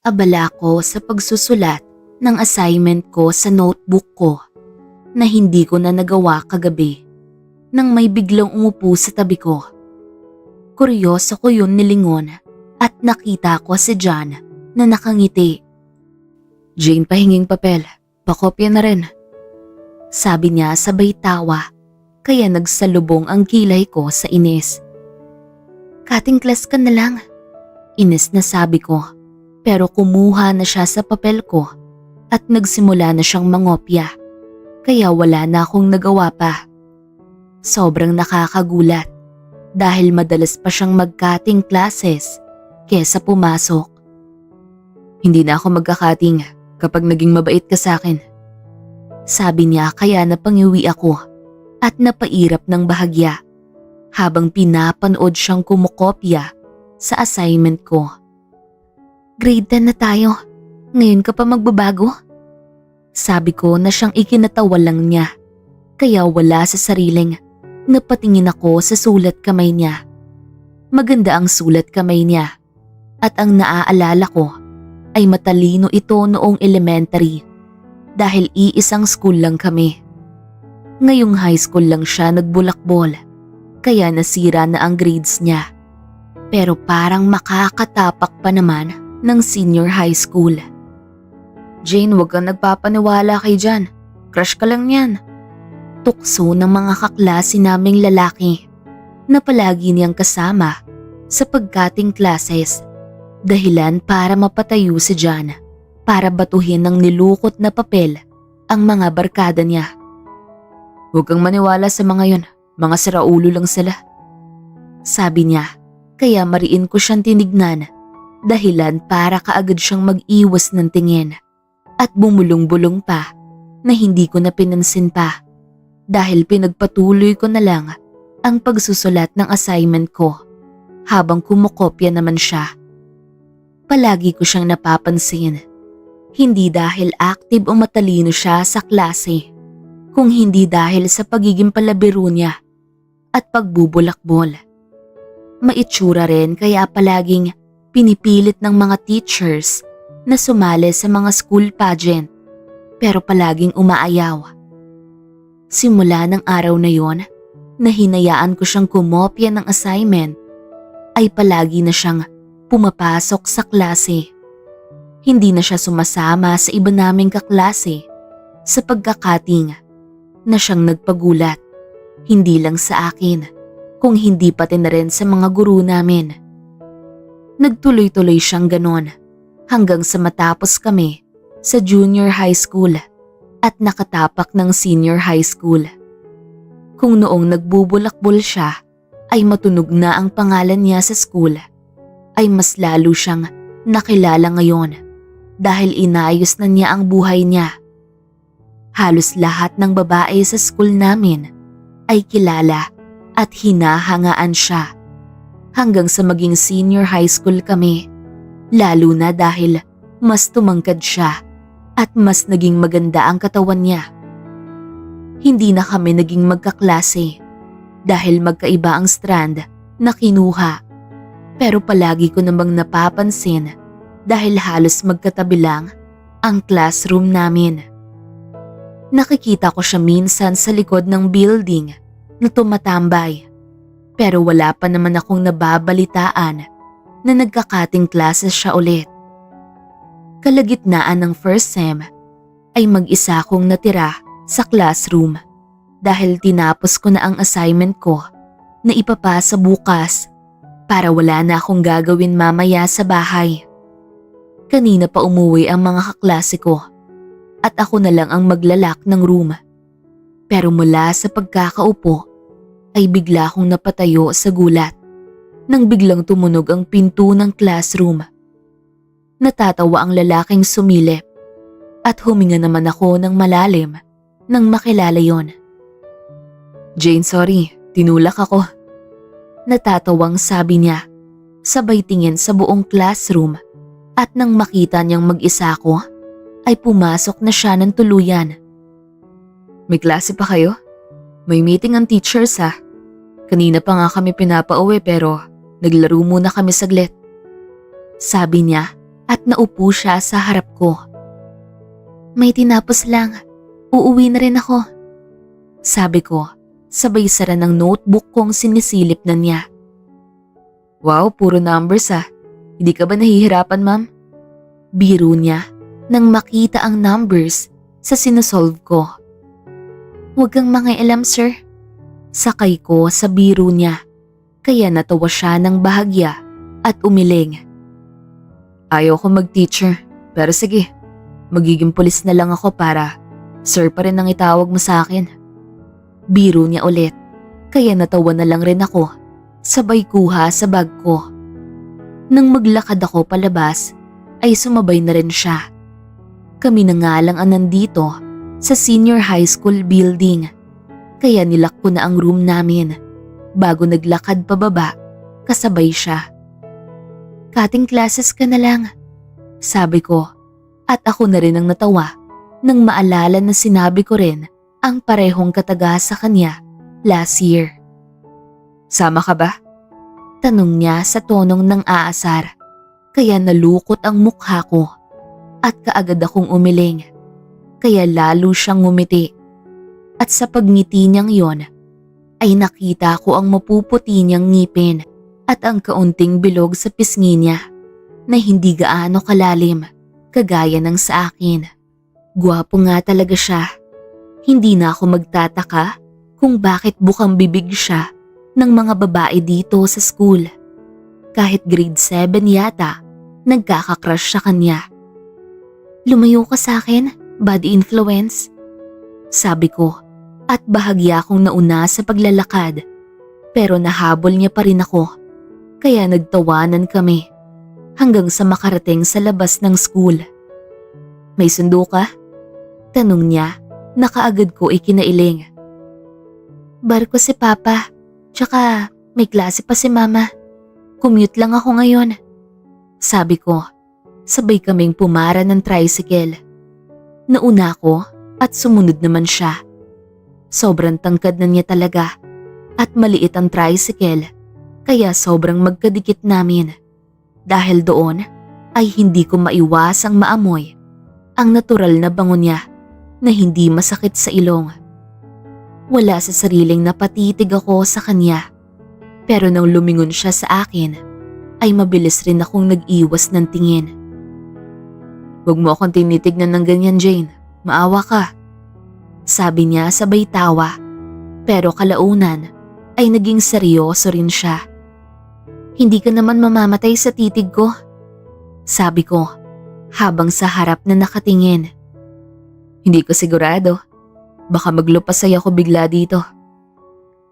Abala ko sa pagsusulat ng assignment ko sa notebook ko na hindi ko na nagawa kagabi nang may biglang umupo sa tabi ko. Kuryoso ko yun nilingon at nakita ko si John na nakangiti. Jane, pahinging papel. Pakopya na rin. Sabi niya sabay tawa kaya nagsalubong ang kilay ko sa inis. Cutting class ka na lang. Inis na sabi ko. Pero kumuha na siya sa papel ko at nagsimula na siyang mangopya. Kaya wala na akong nagawa pa. Sobrang nakakagulat dahil madalas pa siyang mag-cutting classes kesa pumasok. Hindi na ako magkakating kapag naging mabait ka sa akin. Sabi niya kaya napangiwi ako at napairap ng bahagya habang pinapanood siyang kumukopya sa assignment ko. Grade 10 na tayo. Ngayon ka pa magbabago? Sabi ko na siyang ikinatawa lang niya. Kaya wala sa sariling napatingin ako sa sulat kamay niya. Maganda ang sulat kamay niya. At ang naaalala ko ay matalino ito noong elementary. Dahil iisang school lang kami. Ngayong high school lang siya nagbulakbol. Kaya nasira na ang grades niya. Pero parang makakatapak pa naman ng senior high school. Jane, huwag kang nagpapaniwala kay John. Crush ka lang yan. Tukso ng mga kaklase naming lalaki na palagi niyang kasama sa pagkating classes. Dahilan para mapatayo si John para batuhin ng nilukot na papel ang mga barkada niya. Huwag kang maniwala sa mga yon. Mga siraulo lang sila. Sabi niya, kaya mariin ko siyang tinignan. Dahilan para kaagad siyang mag-iwas ng tingin at bumulong-bulong pa na hindi ko na pinansin pa dahil pinagpatuloy ko na lang ang pagsusulat ng assignment ko habang kumukopya naman siya. Palagi ko siyang napapansin, hindi dahil active o matalino siya sa klase, kung hindi dahil sa pagiging palabiro niya at pagbubulakbol. Maitsura rin kaya palaging pinipilit ng mga teachers na sumali sa mga school pageant pero palaging umaayaw. Simula ng araw na yon na hinayaan ko siyang kumopya ng assignment ay palagi na siyang pumapasok sa klase. Hindi na siya sumasama sa iba naming kaklase sa pagkakating na siyang nagpagulat. Hindi lang sa akin kung hindi pati na rin sa mga guro namin. Nagtuloy-tuloy siyang ganon hanggang sa matapos kami sa junior high school at nakatapak ng senior high school. Kung noong nagbubulakbol siya ay matunog na ang pangalan niya sa school, ay mas lalo siyang nakilala ngayon dahil inayos na niya ang buhay niya. Halos lahat ng babae sa school namin ay kilala at hinahangaan siya. Hanggang sa maging senior high school kami, lalo na dahil mas tumangkad siya at mas naging maganda ang katawan niya. Hindi na kami naging magkaklase dahil magkaiba ang strand na kinuha. Pero palagi ko namang napapansin dahil halos magkatabi lang ang classroom namin. Nakikita ko siya minsan sa likod ng building na tumatambay. Pero wala pa naman akong nababalitaan na nagkakating classes siya ulit. Kalagitnaan ng first sem ay mag-isa akong natira sa classroom dahil tinapos ko na ang assignment ko na ipapasa bukas para wala na akong gagawin mamaya sa bahay. Kanina pa umuwi ang mga kaklase ko at ako na lang ang maglalak ng room. Pero mula sa pagkakaupo ay bigla akong napatayo sa gulat nang biglang tumunog ang pinto ng classroom. Natatawa ang lalaking sumilip at huminga naman ako ng malalim nang makilala yon. Jane, sorry, tinulak ako. Natatawang sabi niya, sabay tingin sa buong classroom at nang makita niyang mag-isa ko, ay pumasok na siya ng tuluyan. May klase pa kayo? May meeting ang teachers ha. Kanina pa nga kami pinapauwi pero naglaro muna kami saglit. Sabi niya at naupo siya sa harap ko. May tinapos lang, uuwi na rin ako. Sabi ko, sabay sara ng notebook kong sinisilip na niya. Wow, puro numbers ah. Hindi ka ba nahihirapan, ma'am? Biro niya nang makita ang numbers sa sinosolve ko. Huwag kang mangialam, sir. Sakay ko sa biro niya, kaya natawa siya ng bahagya at umiling. Ayaw ko mag-teacher, pero sige, magiging pulis na lang ako para sir pa rin ang itawag mo sa akin. Biro niya ulit, kaya natawa na lang rin ako, sabay kuha sa bag ko. Nang maglakad ako palabas, ay sumabay na rin siya. Kami na nga lang ang nandito sa senior high school building, kaya nilak ko na ang room namin bago naglakad pababa kasabay siya. Cutting classes ka na lang, sabi ko, at ako na rin ang natawa nang maalala na sinabi ko rin ang parehong kataga sa kanya last year. Sama ka ba? Tanong niya sa tonong ng aasar, kaya nalukot ang mukha ko at kaagad akong umiling, kaya lalo siyang ngumiti. At sa pagngiti niyang yon, ay nakita ko ang mapuputi niyang ngipin at ang kaunting bilog sa pisngi niya na hindi gaano kalalim, kagaya ng sa akin. Gwapo nga talaga siya. Hindi na ako magtataka kung bakit bukang bibig siya ng mga babae dito sa school. Kahit grade 7 yata, nagkakakrush sa kanya. Lumayo ka sa akin, bad influence. Sabi ko, at bahagya akong nauna sa paglalakad. Pero nahabol niya pa rin ako, kaya nagtawanan kami hanggang sa makarating sa labas ng school. May sundo ka? Tanong niya na kaagad ko ikinailing. Barko si Papa, tsaka may klase pa si Mama. Commute lang ako ngayon. Sabi ko, sabay kaming pumara ng tricycle. Nauna ako at sumunod naman siya. Sobrang tangkad na niya talaga at maliit ang tricycle, kaya sobrang magkadikit namin. Dahil doon ay hindi ko maiwasang maamoy ang natural na bango niya na hindi masakit sa ilong. Wala sa sariling napatitig ako sa kanya, pero nang lumingon siya sa akin ay mabilis rin akong nag-iwas ng tingin. Huwag mo akong tinitignan ng ganyan, Jane. Maawa ka. Sabi niya sabay tawa, pero kalaunan ay naging seryoso rin siya. Hindi ka naman mamamatay sa titig ko, sabi ko habang sa harap na nakatingin. Hindi ko sigurado. Baka maglupasay ako bigla dito.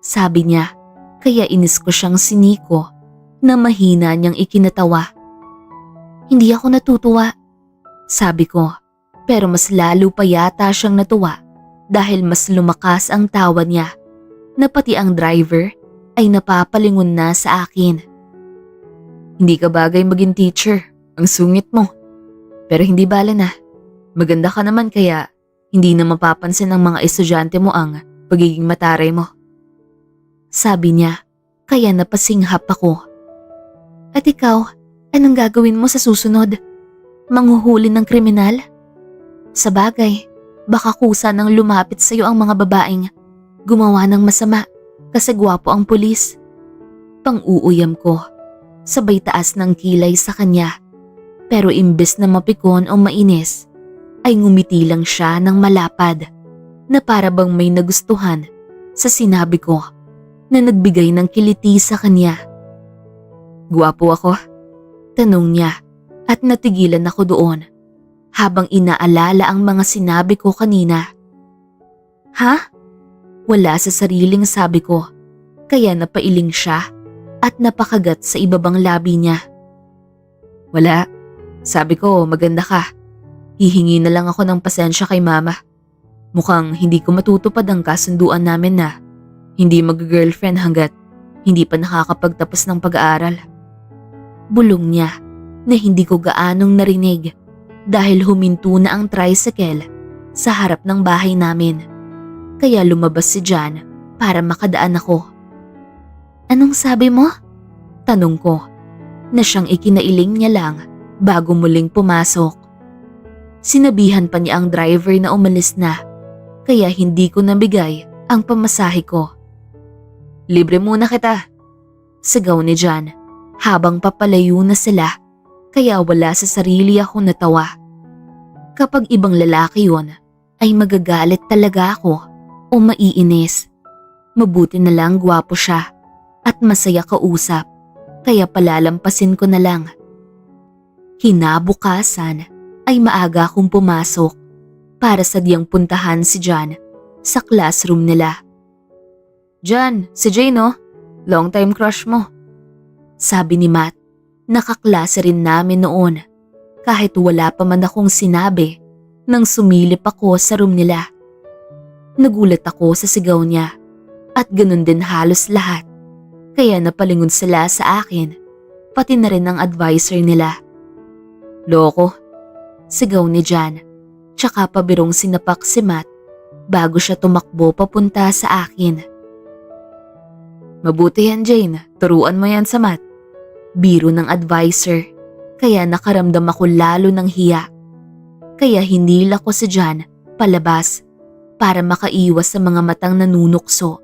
Sabi niya, kaya inis ko siyang siniko na mahina niyang ikinatawa. Hindi ako natutuwa, sabi ko, pero mas lalo pa yata siyang natuwa dahil mas lumakas ang tawa niya na pati ang driver ay napapalingon na sa akin. Hindi ka bagay maging teacher, ang sungit mo. Pero hindi bala na. Maganda ka naman kaya hindi na mapapansin ng mga estudyante mo ang pagiging mataray mo. Sabi niya, kaya napasinghap ako. At ikaw, anong gagawin mo sa susunod? Manghuhuli ng kriminal? Sa bagay, baka kusa nang lumapit sa iyo ang mga babaeng gumawa ng masama kasi gwapo ang pulis. Pang-uuyam ko, sabay taas ng kilay sa kanya. Pero imbes na mapikon o mainis, ay ngumiti lang siya ng malapad na para bang may nagustuhan sa sinabi ko na nagbigay ng kiliti sa kanya. Gwapo ako? Tanong niya at natigilan ako doon habang inaalala ang mga sinabi ko kanina. Ha? Wala sa sariling sabi ko, kaya napailing siya at napakagat sa ibabang labi niya. Wala. Sabi ko maganda ka. Hihingi na lang ako ng pasensya kay Mama. Mukhang hindi ko matutupad ang kasunduan namin na hindi mag-girlfriend hanggat hindi pa nakakapagtapos ng pag-aaral. Bulong niya na hindi ko gaanong narinig dahil huminto na ang tricycle sa harap ng bahay namin. Kaya lumabas si Jan para makadaan ako. Anong sabi mo? Tanong ko na siyang ikinailing niya lang bago muling pumasok. Sinabihan pa niya ang driver na umalis na, kaya hindi ko nabigay ang pamasahe ko. Libre muna kita. Sigaw ni John habang papalayo na sila, kaya wala sa sarili akong natawa. Kapag ibang lalaki yon, ay magagalit talaga ako o maiinis. Mabuti na lang gwapo siya at masaya kausap, kaya palalampasin ko na lang. Kinabukasan ay maaga akong pumasok para sadyang puntahan si John sa classroom nila. John, si Jay no? Long time crush mo. Sabi ni Matt, nakaklase rin namin noon kahit wala pa man akong sinabi nang sumilip ako sa room nila. Nagulat ako sa sigaw niya at ganun din halos lahat, kaya napalingon sila sa akin, pati na rin ang advisor nila. Loko. Sigaw ni John, tsaka pabirong sinapak si Matt bago siya tumakbo papunta sa akin. Mabuti yan Jane, turuan mo yan sa math. Biro ng advisor, kaya nakaramdam ako lalo ng hiya. Kaya hinila ko si John palabas para makaiwas sa mga matang nanunukso.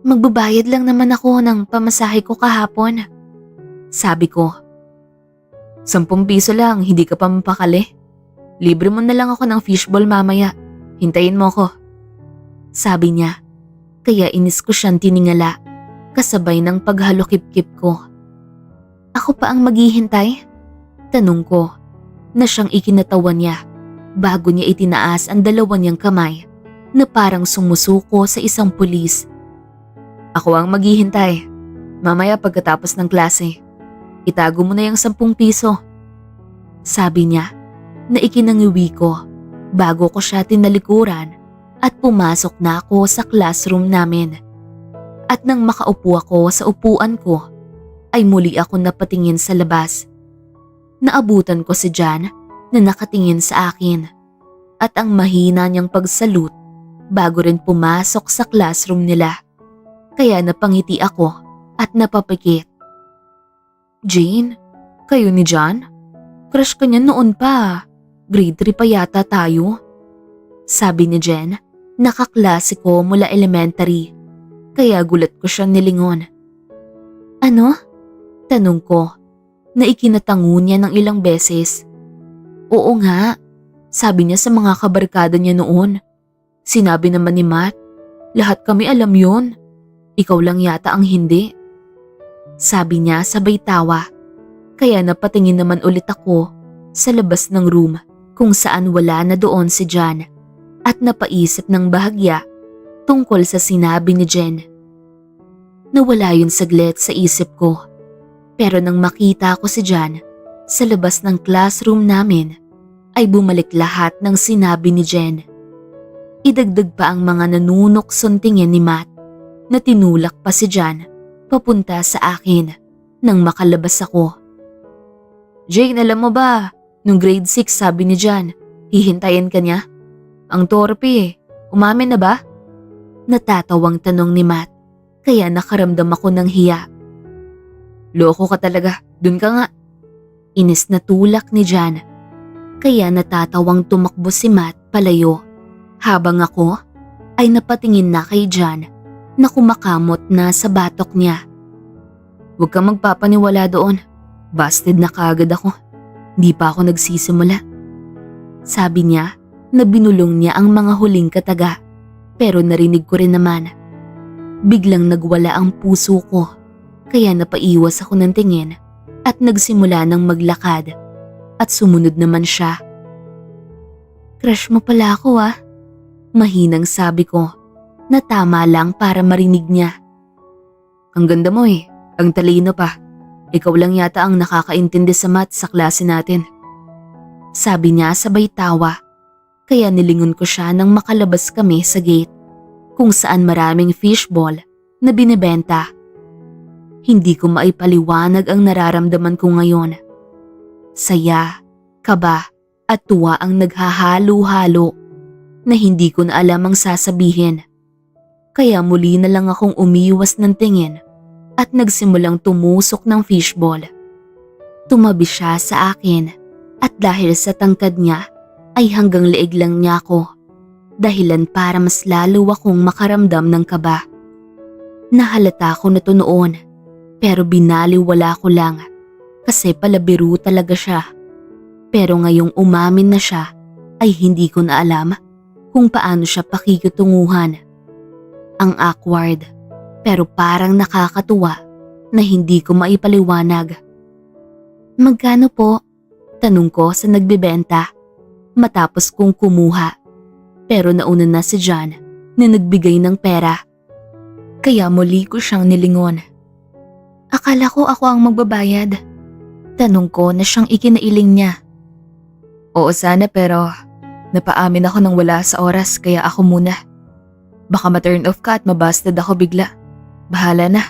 Magbabayad lang naman ako ng pamasahe ko kahapon, sabi ko. 10 piso lang, hindi ka pa mapakali. Libre mo na lang ako ng fishball mamaya. Hintayin mo ko. Sabi niya, kaya inis ko siyang tiningala kasabay ng paghalukip-kip ko. Ako pa ang maghihintay? Tanong ko na siyang ikinatawan niya bago niya itinaas ang dalawa niyang kamay na parang sumusuko sa isang pulis. Ako ang maghihintay. Mamaya pagkatapos ng klase. Itago mo na yung 10 piso. Sabi niya na ikinangiwi ko bago ko siya tinalikuran at pumasok na ako sa classroom namin. At nang makaupo ako sa upuan ko, ay muli ako napatingin sa labas. Naabutan ko si John na nakatingin sa akin at ang mahina niyang pagsalute bago rin pumasok sa classroom nila. Kaya napangiti ako at napapikit. Jane, kayo ni John? Crush ka niya noon pa. Grade 3 pa yata tayo. Sabi ni Jen, nakaklase ko mula elementary. Kaya gulat ko siyang nilingon. Ano? Tanong ko, na ikinatango niya ng ilang beses. Oo nga, sabi niya sa mga kabarkada niya noon. Sinabi naman ni Matt, lahat kami alam yun. Ikaw lang yata ang hindi. Sabi niya sabay tawa, kaya napatingin naman ulit ako sa labas ng room kung saan wala na doon si John at napaisip ng bahagya tungkol sa sinabi ni Jen. Nawala yun saglit sa isip ko, pero nang makita ko si John sa labas ng classroom namin ay bumalik lahat ng sinabi ni Jen. Idagdag pa ang mga nanunokson tingin ni Matt na tinulak pa si John papunta sa akin nang makalabas ako. Jane, alam mo ba, nung grade 6 sabi ni John, hihintayin ka niya? Ang torpe eh, umamin na ba? Natatawang tanong ni Matt, kaya nakaramdam ako ng hiya. Loko ka talaga, dun ka nga. Inis na tulak ni John, kaya natatawang tumakbo si Matt palayo, habang ako ay napatingin na kay John na kumakamot na sa batok niya. Huwag kang magpapaniwala doon. Busted na kaagad ako. Di pa ako nagsisimula. Sabi niya na binulong niya ang mga huling kataga, pero narinig ko rin naman. Biglang nagwala ang puso ko, kaya napaiwas ako ng tingin at nagsimula ng maglakad at sumunod naman siya. Crush mo pala ako ah, mahinang sabi ko na tama lang para marinig niya. Ang ganda mo eh, ang talino pa. Ikaw lang yata ang nakakaintindi sa math sa klase natin. Sabi niya sabay tawa, kaya nilingon ko siya nang makalabas kami sa gate kung saan maraming fishball na binibenta. Hindi ko maipaliwanag ang nararamdaman ko ngayon. Saya, kaba at tuwa ang naghahalo-halo na hindi ko na alam ang sasabihin. Kaya muli na lang akong umiwas ng tingin at nagsimulang tumusok ng fishball. Tumabi siya sa akin at dahil sa tangkad niya ay hanggang leeg lang niya ako. Dahilan para mas lalo akong makaramdam ng kaba. Nahalata ko na to noon pero binaliwala ko lang kasi palabiro talaga siya. Pero ngayong umamin na siya ay hindi ko na alam kung paano siya pakikitunguhan. Ang awkward pero parang nakakatuwa na hindi ko maipaliwanag. Magkano po? Tanong ko sa nagbebenta matapos kong kumuha. Pero nauna na si John na nagbigay ng pera. Kaya muli ko siyang nilingon. Akala ko ako ang magbabayad. Tanong ko na siyang ikinailing niya. Oo sana pero napaamin ako ng wala sa oras kaya ako muna. Baka ma-turn off ka at mabasted ako bigla. Bahala na.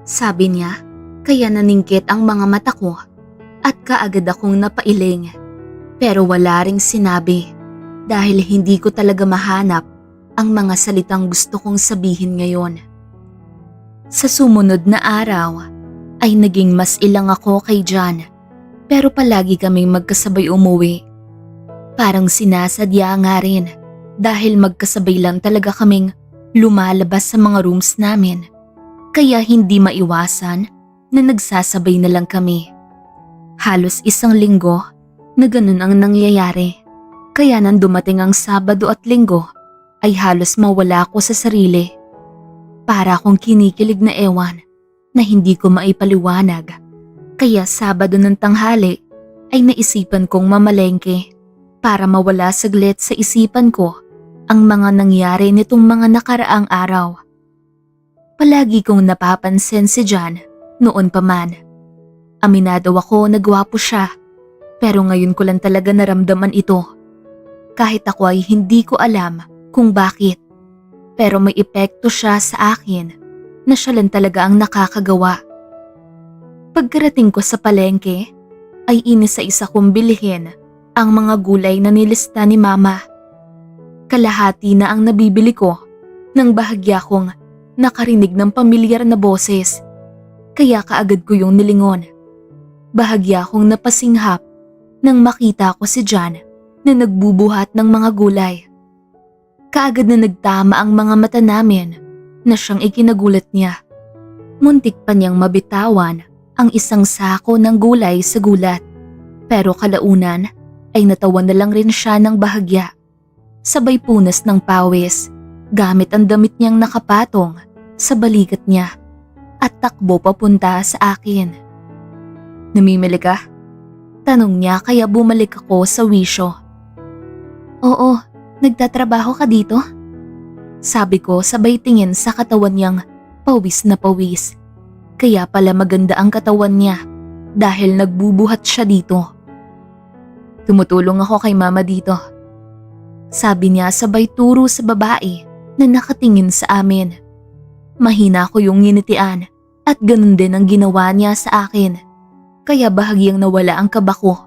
Sabi niya, kaya naningkit ang mga mata ko at kaagad akong napailing. Pero wala ring sinabi dahil hindi ko talaga mahanap ang mga salitang gusto kong sabihin ngayon. Sa sumunod na araw ay naging mas ilang ako kay John pero palagi kaming magkasabay umuwi. Parang sinasadya nga rin dahil magkasabay lang talaga kaming lumalabas sa mga rooms namin. Kaya hindi maiwasan na nagsasabay na lang kami. Halos isang linggo na ganun ang nangyayari. Kaya nang dumating ang Sabado at Linggo ay halos mawala ako sa sarili. Para akong kinikilig na ewan na hindi ko maipaliwanag. Kaya Sabado ng tanghali ay naisipan kong mamalengke para mawala saglit sa isipan ko ang mga nangyari nitong mga nakaraang araw. Palagi kong napapansin si John noon pa man. Aminado ako na gwapo siya pero ngayon ko lang talaga naramdaman ito. Kahit ako ay hindi ko alam kung bakit. Pero may epekto siya sa akin na siya lang talaga ang nakakagawa. Pagkarating ko sa palengke ay inisa-isa kong bilhin ang mga gulay na nilista ni Mama. Kalahati na ang nabibili ko nang bahagya kong nakarinig ng pamilyar na boses. Kaya kaagad ko yung nilingon. Bahagya kong napasinghap nang makita ko si John na nagbubuhat ng mga gulay. Kaagad na nagtama ang mga mata namin na siyang ikinagulat niya. Muntik pa niyang mabitawan ang isang sako ng gulay sa gulat. Pero kalaunan ay natawa na lang rin siya ng bahagya. Sabay punas ng pawis gamit ang damit niyang nakapatong sa balikat niya at takbo papunta sa akin. Namimili ka? Tanong niya kaya bumalik ako sa wisyo. Oo, nagtatrabaho ka dito? Sabi ko sabay tingin sa katawan niyang pawis na pawis. Kaya pala maganda ang katawan niya dahil nagbubuhat siya dito. Tumutulong ako kay Mama dito. Sabi niya sabay turo sa babae na nakatingin sa amin. Mahina ko yung nginitian at ganun din ang ginawa niya sa akin. Kaya bahagyang nawala ang kaba ko.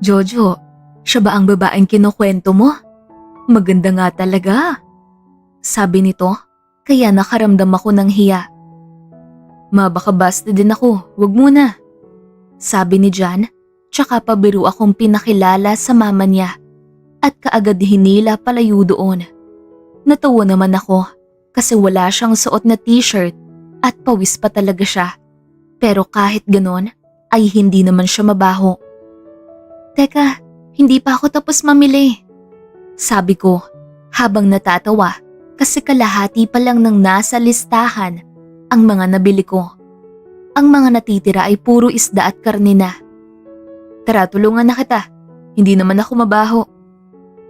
Jojo, siya ba ang babaeng kinukwento mo? Maganda nga talaga. Sabi nito, kaya nakaramdam ako ng hiya. Ma, baka basta din ako, wag muna. Sabi ni John, tsaka pabiro akong pinakilala sa mama niya at kaagad hinila palayo doon. Natawa naman ako kasi wala siyang suot na t-shirt at pawis pa talaga siya. Pero kahit ganon ay hindi naman siya mabaho. Teka, hindi pa ako tapos mamili. Sabi ko habang natatawa kasi kalahati pa lang ng nasa listahan ang mga nabili ko. Ang mga natitira ay puro isda at karne na. Tara, tulungan na kita. Hindi naman ako mabaho.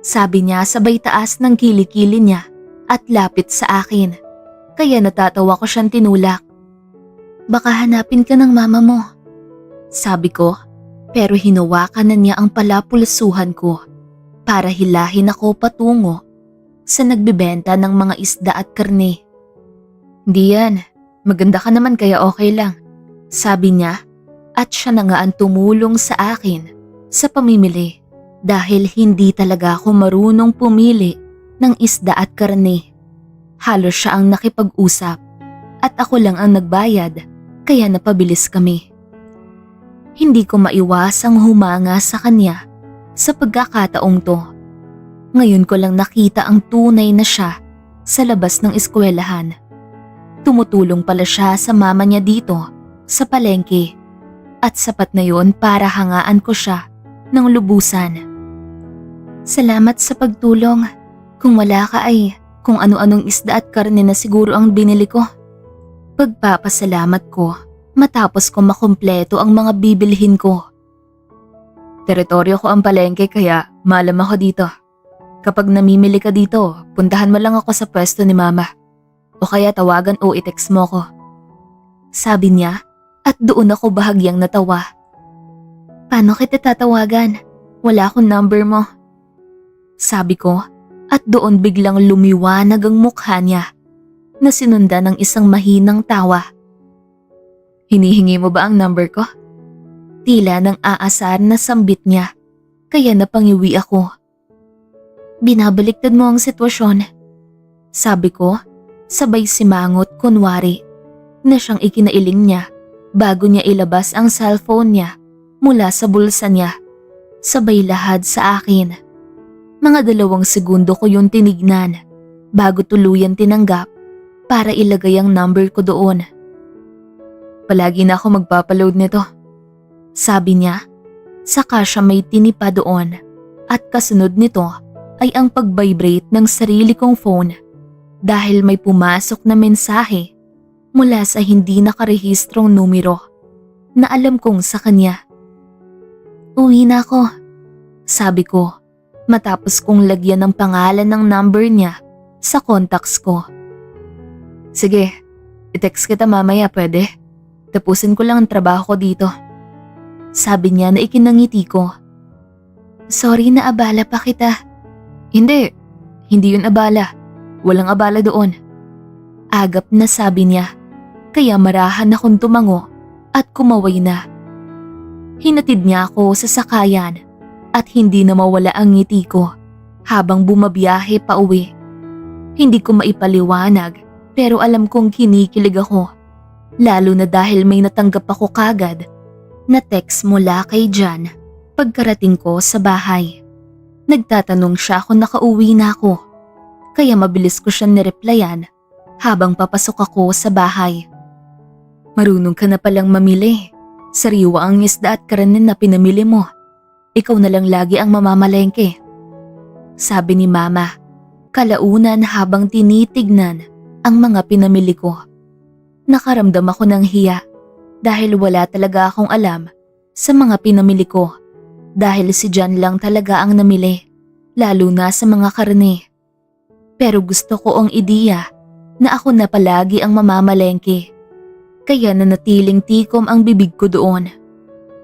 Sabi niya sabay taas ng kilikili niya at lapit sa akin. Kaya natatawa ko siyang tinulak. Baka hanapin ka ng mama mo. Sabi ko, pero hinawakan na niya ang palapulsuhan ko para hilahin ako patungo sa nagbibenta ng mga isda at karne. Hindi yan. Maganda ka naman kaya okay lang. Sabi niya at siya na nga ang tumulong sa akin sa pamimili dahil hindi talaga ako marunong pumili ng isda at karne. Halos siya ang nakipag-usap at ako lang ang nagbayad kaya napabilis kami. Hindi ko maiwasang humanga sa kanya sa pagkakataong to. Ngayon ko lang nakita ang tunay na siya sa labas ng eskwelahan. Tumutulong pala siya sa mama niya dito sa palengke at sapat na yon para hangaan ko siya ng lubusan. Salamat sa pagtulong. Kung wala ka ay kung ano-anong isda at karne na siguro ang binili ko. Pagpapasalamat ko matapos ko makumpleto ang mga bibilhin ko. Teritoryo ko ang palengke kaya maalam ako dito. Kapag namimili ka dito, puntahan mo lang ako sa pwesto ni mama. O kaya tawagan o i-text mo ko. Sabi niya at doon ako bahagyang natawa. Paano kita tatawagan? Wala akong number mo. Sabi ko at doon biglang lumiwanag ang mukha niya na sinundan ng isang mahinang tawa. Hinihingi mo ba ang number ko? Tila nang aasar na sambit niya kaya napangiwi ako. Binabaliktad mo ang sitwasyon. Sabi ko, sabay simangot kunwari na siyang ikinailing niya bago niya ilabas ang cellphone niya mula sa bulsa niya. Sabay lahad sa akin. Mga 2 segundo ko yun tinignan bago tuluyan tinanggap para ilagay ang number ko doon. Palagi na ako magpapaload nito. Sabi niya, saka siya may tinipa doon at kasunod nito ay ang pag-vibrate ng sarili kong phone dahil may pumasok na mensahe mula sa hindi nakarehistrong numero na alam kong sa kanya. Uwi na ako, sabi ko matapos kong lagyan ng pangalan ng number niya sa contacts ko. Sige, i-text kita mamaya pwede? Tapusin ko lang ang trabaho ko dito. Sabi niya na ikinangiti ko. Sorry na abala pa kita. Hindi yun abala. Walang abala doon. Agap na sabi niya, kaya marahan akong tumango at kumaway na. Hinatid niya ako sa sakayan at hindi na mawala ang ngiti ko habang bumabiyahe pa uwi. Hindi ko maipaliwanag pero alam kong kinikilig ako. Lalo na dahil may natanggap ako kagad na text mula kay Jan pagkarating ko sa bahay. Nagtatanong siya kung nakauwi na ako, kaya mabilis ko siyang nireplyan habang papasok ako sa bahay. Marunong ka na palang mamili. Sariwa ang isda at karne na pinamili mo. Ikaw na lang lagi ang mamamalengke. Sabi ni mama, kalaunan habang tinitignan ang mga pinamili ko. Nakaramdam ako ng hiya dahil wala talaga akong alam sa mga pinamili ko dahil si Jan lang talaga ang namili, lalo na sa mga karne. Pero gusto ko ang ideya na ako na palagi ang mamamalengke, kaya nanatiling tikom ang bibig ko doon.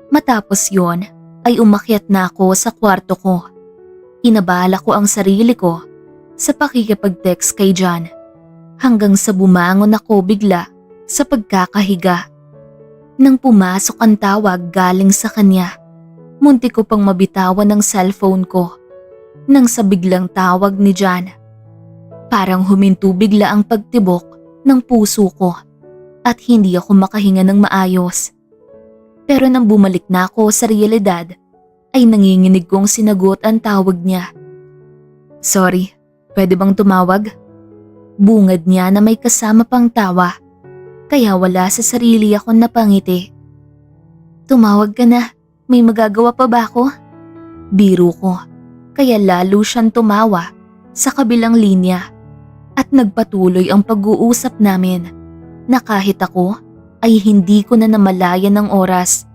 Matapos yon ay umakyat na ako sa kwarto ko. Inabala ko ang sarili ko sa pakikipag-text kay Jan hanggang sa bumangon ako bigla sa pagkakahiga. Nang pumasok ang tawag galing sa kanya, munti ko pang mabitawan ang cellphone ko nang sa biglang tawag ni Jan. Parang huminto bigla ang pagtibok ng puso ko at hindi ako makahinga ng maayos. Pero nang bumalik na ako sa realidad, ay nanginginig kong sinagot ang tawag niya. Sorry, pwede bang tumawag? Bungad niya na may kasama pang tawa. Kaya wala sa sarili akong napangiti. Tumawag ka na, may magagawa pa ba ako? Biro ko, kaya lalo siyang tumawa sa kabilang linya at nagpatuloy ang pag-uusap namin na kahit ako ay hindi ko na namalayan ng oras.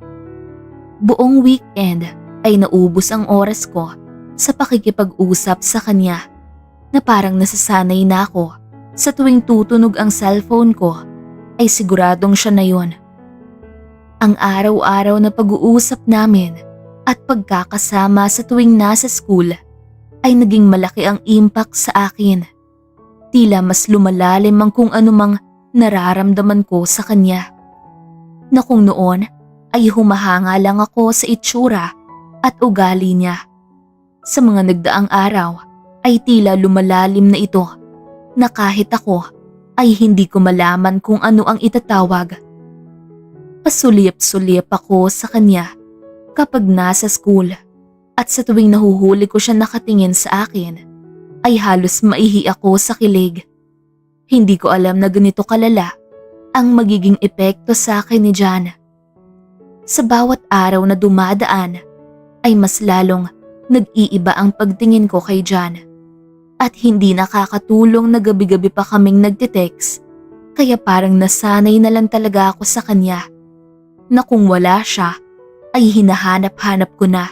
Buong weekend ay naubos ang oras ko sa pakikipag-usap sa kanya na parang nasasanay na ako sa tuwing tutunog ang cellphone ko ay siguradong siya na yun. Ang araw-araw na pag-uusap namin at pagkakasama sa tuwing nasa school ay naging malaki ang impact sa akin. Tila mas lumalalim ang kung anumang nararamdaman ko sa kanya. Na kung noon ay humahanga lang ako sa itsura at ugali niya. Sa mga nagdaang araw ay tila lumalalim na ito na kahit ako ay hindi ko malaman kung ano ang itatawag. Pasulyap-sulyap ako sa kanya kapag nasa school at sa tuwing nahuhuli ko siya nakatingin sa akin ay halos maihi ako sa kilig. Hindi ko alam na ganito kalala ang magiging epekto sa akin ni John. Sa bawat araw na dumadaan ay mas lalong nag-iiba ang pagtingin ko kay John at hindi nakakatulong na gabi-gabi pa kaming nagtitext kaya parang nasanay na lang talaga ako sa kanya na kung wala siya ay hinahanap-hanap ko na.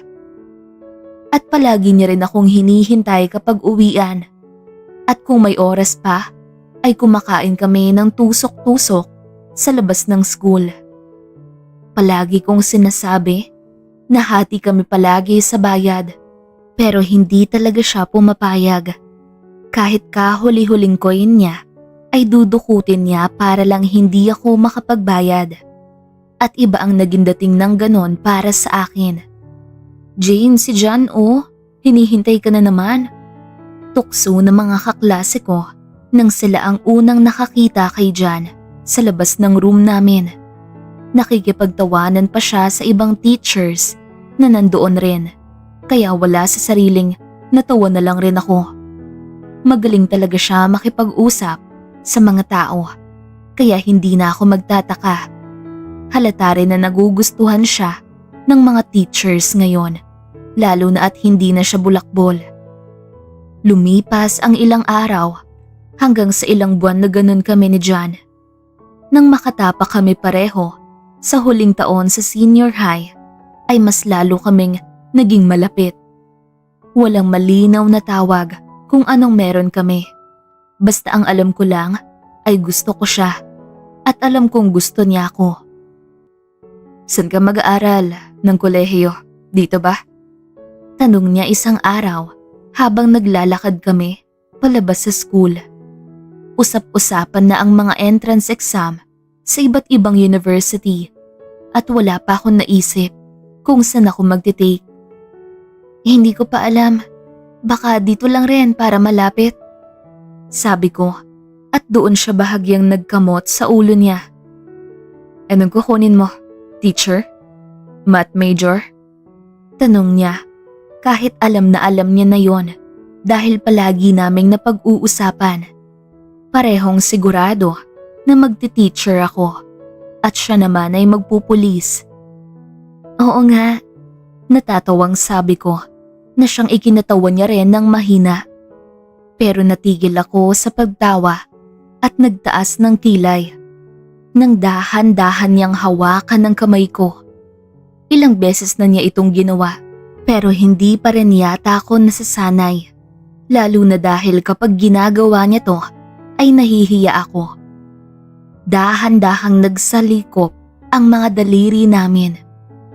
At palagi niya rin akong hinihintay kapag uwian. At kung may oras pa, ay kumakain kami ng tusok-tusok sa labas ng school. Palagi kong sinasabi na hati kami palagi sa bayad, pero hindi talaga siya pumapayag. Kahit kahuli-huling coin niya, ay dudukutin niya para lang hindi ako makapagbayad. At iba ang naging dating ng ganon para sa akin. Jane, si John hinihintay ka na naman. Tukso ng mga kaklase ko nang sila ang unang nakakita kay John sa labas ng room namin. Nakikipagtawanan pa siya sa ibang teachers na nandoon rin, kaya wala sa sariling natawa na lang rin ako. Magaling talaga siya makipag-usap sa mga tao, kaya hindi na ako magtataka. Halata rin na nagugustuhan siya ng mga teachers ngayon, lalo na at hindi na siya bulakbol. Lumipas ang ilang araw hanggang sa ilang buwan na ganun kami ni John. Nang makatapa kami pareho sa huling taon sa senior high, ay mas lalo kaming naging malapit. Walang malinaw na tawag kung anong meron kami. Basta ang alam ko lang ay gusto ko siya at alam kong gusto niya ako. Saan ka mag-aaral ng kolehiyo? Dito ba? Tanong niya isang araw habang naglalakad kami palabas sa school. Usap-usapan na ang mga entrance exam sa iba't ibang university at wala pa akong naisip kung saan ako magtitake. Hindi ko pa alam, baka dito lang rin para malapit. Sabi ko at doon siya bahagyang nagkamot sa ulo niya. Anong kukunin mo? Teacher? Math major? Tanong niya. Kahit alam na niya na yon dahil palagi naming napag-uusapan. Parehong sigurado na magti-teacher ako at siya naman ay magpupulis. Oo nga, natatawang sabi ko na siyang ikinatawa niya rin ng mahina. Pero natigil ako sa pagtawa at nagtaas ng kilay. Nang dahan-dahan niyang hawakan ng kamay ko. Ilang beses na niya itong ginawa. Pero hindi pa rin yata ako nasasanay. Lalo na dahil kapag ginagawa niya to, ay nahihiya ako. Dahan-dahang nagsalikop ang mga daliri namin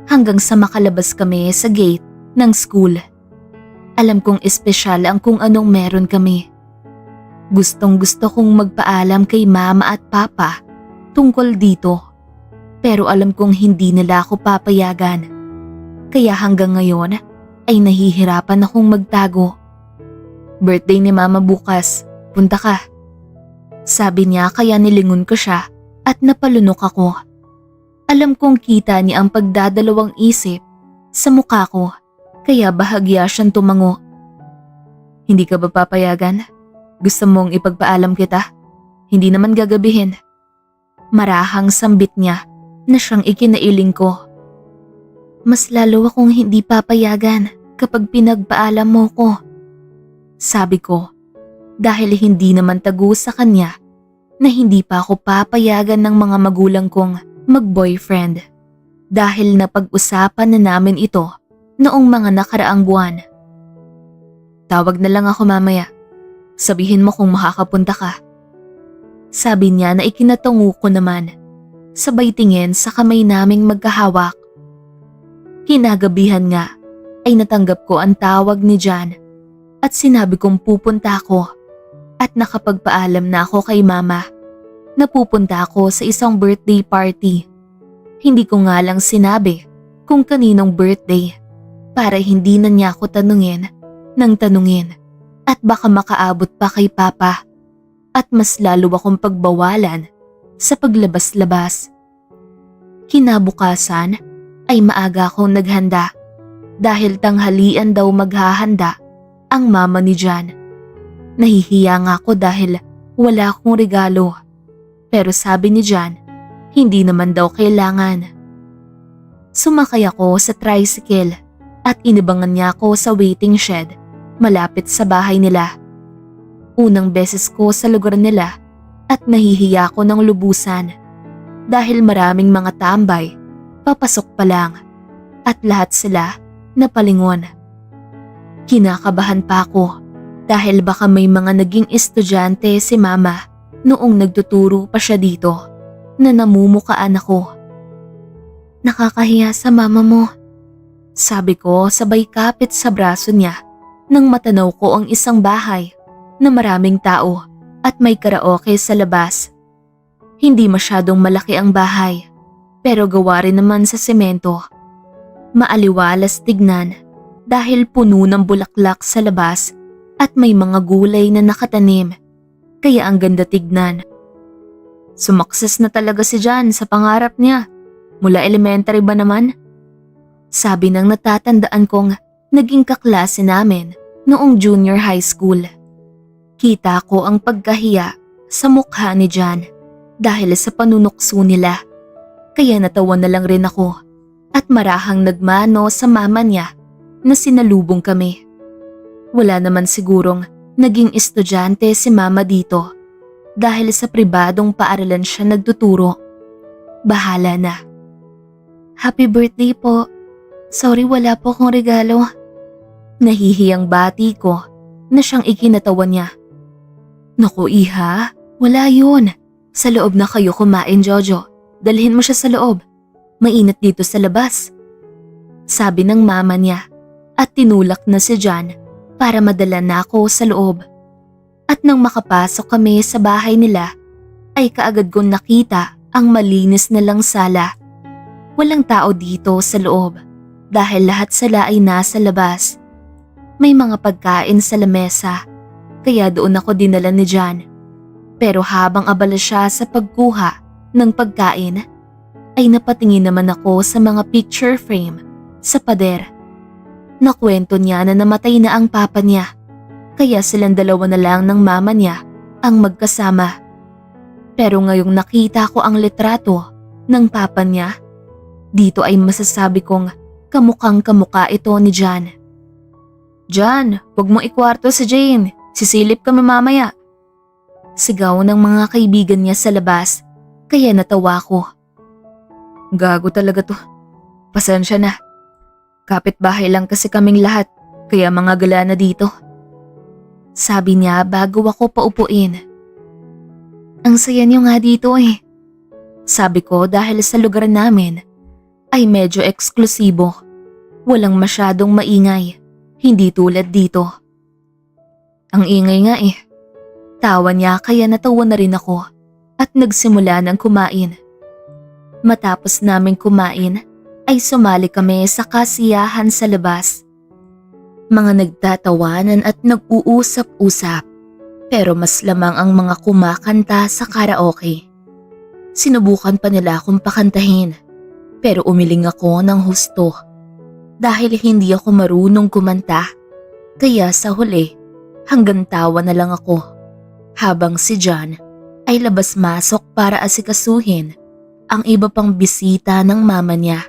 hanggang sa makalabas kami sa gate ng school. Alam kong espesyal ang kung anong meron kami. Gustong-gusto kong magpaalam kay mama at papa tungkol dito. Pero alam kong hindi nila ako papayagan. Kaya hanggang ngayon ay nahihirapan akong magtago. Birthday ni mama bukas, punta ka. Sabi niya kaya nilingon ko siya at napalunok ako. Alam kong kita niya ang pagdadalawang isip sa mukha ko kaya bahagya siyang tumango. Hindi ka ba papayagan? Gusto mong ipagpaalam kita? Hindi naman gagabihin. Marahang sambit niya na siyang ikinailing ko. Mas lalo akong hindi papayagan kapag pinagpaalam mo ko. Sabi ko, dahil hindi naman tago sa kanya na hindi pa ako papayagan ng mga magulang kong mag-boyfriend. Dahil napag-usapan na namin ito noong mga nakaraang buwan. Tawag na lang ako mamaya. Sabihin mo kung makakapunta ka. Sabi niya na ikinatungo ko naman. Sabay tingin sa kamay naming magkahawak. Kinagabihan nga ay natanggap ko ang tawag ni John at sinabi kong pupunta ako at nakapagpaalam na ako kay mama na pupunta ako sa isang birthday party. Hindi ko nga lang sinabi kung kaninong birthday para hindi na niya ako tanungin ng tanungin at baka makaabot pa kay papa at mas lalo akong pagbawalan sa paglabas-labas. Kinabukasan ay maaga akong naghanda dahil tanghalian daw maghahanda ang mama ni John. Nahihiya nga ako dahil wala akong regalo. Pero sabi ni John, hindi naman daw kailangan. Sumakay ako sa tricycle at inibangan niya ako sa waiting shed malapit sa bahay nila. Unang beses ko sa lugar nila at nahihiya ako ng lubusan dahil maraming mga tambay, papasok pa lang at lahat sila napalingon. Kinakabahan pa ako dahil baka may mga naging estudyante si mama noong nagtuturo pa siya dito na namumukaan ako. Nakakahiya sa mama mo, sabi ko sabay kapit sa braso niya nang matanaw ko ang isang bahay na maraming tao at may karaoke sa labas. Hindi masyadong malaki ang bahay pero gawa rin naman sa semento. Maaliwalas tignan dahil puno ng bulaklak sa labas at may mga gulay na nakatanim kaya ang ganda tignan. Sumakses na talaga si John sa pangarap niya. Mula elementary ba naman? Sabi ng natatandaan kong naging kaklase namin noong junior high school. Kita ko ang pagkahiya sa mukha ni John dahil sa panunukso nila. Kaya natawa na lang rin ako at marahang nagmano sa mama niya na sinalubong kami. Wala naman sigurong naging estudyante si mama dito dahil sa pribadong paaralan siya nagtuturo. Bahala na. Happy birthday po. Sorry wala po akong regalo. Nahihiyang bati ko na siyang ikinatawa niya. Naku iha, wala yun. Sa loob na kayo kumain Jojo. Dalhin mo siya sa loob. Mainit dito sa labas. Sabi ng mama niya at tinulak na si John para madala na ako sa loob. At nang makapasok kami sa bahay nila ay kaagad kong nakita ang malinis na lang sala. Walang tao dito sa loob dahil lahat sila ay nasa labas. May mga pagkain sa lamesa kaya doon ako dinala ni John. Pero habang abala siya sa pagkuha ng pagkain ay napatingin naman ako sa mga picture frame sa pader. Nakwento niya na namatay na ang papa niya kaya silang dalawa na lang ng mama niya ang magkasama. Pero ngayong nakita ko ang litrato ng papa niya, dito ay masasabi kong kamukhang kamukha ito ni John. John, huwag mong ikwarto si Jane. Sisilip kami mamaya. Sigaw ng mga kaibigan niya sa labas, kaya natawa ko. Gago talaga to. Pasensya na. Kapitbahay lang kasi kaming lahat, kaya mga gala na dito. Sabi niya bago ako paupuin. Ang saya niyo nga dito eh. Sabi ko dahil sa lugar namin ay medyo eksklusibo. Walang masyadong maingay, hindi tulad dito. Ang ingay nga eh. Tawa niya kaya natawa na rin ako at nagsimula ng kumain. Matapos naming kumain ay sumali kami sa kasiyahan sa labas. Mga nagtatawanan at nag-uusap-usap pero mas lamang ang mga kumakanta sa karaoke. Sinubukan pa nila akong pakantahin pero umiling ako ng husto dahil hindi ako marunong kumanta kaya sa huli hanggang tawa na lang ako habang si John ay labas-masok para asikasuhin ang iba pang bisita ng mama niya.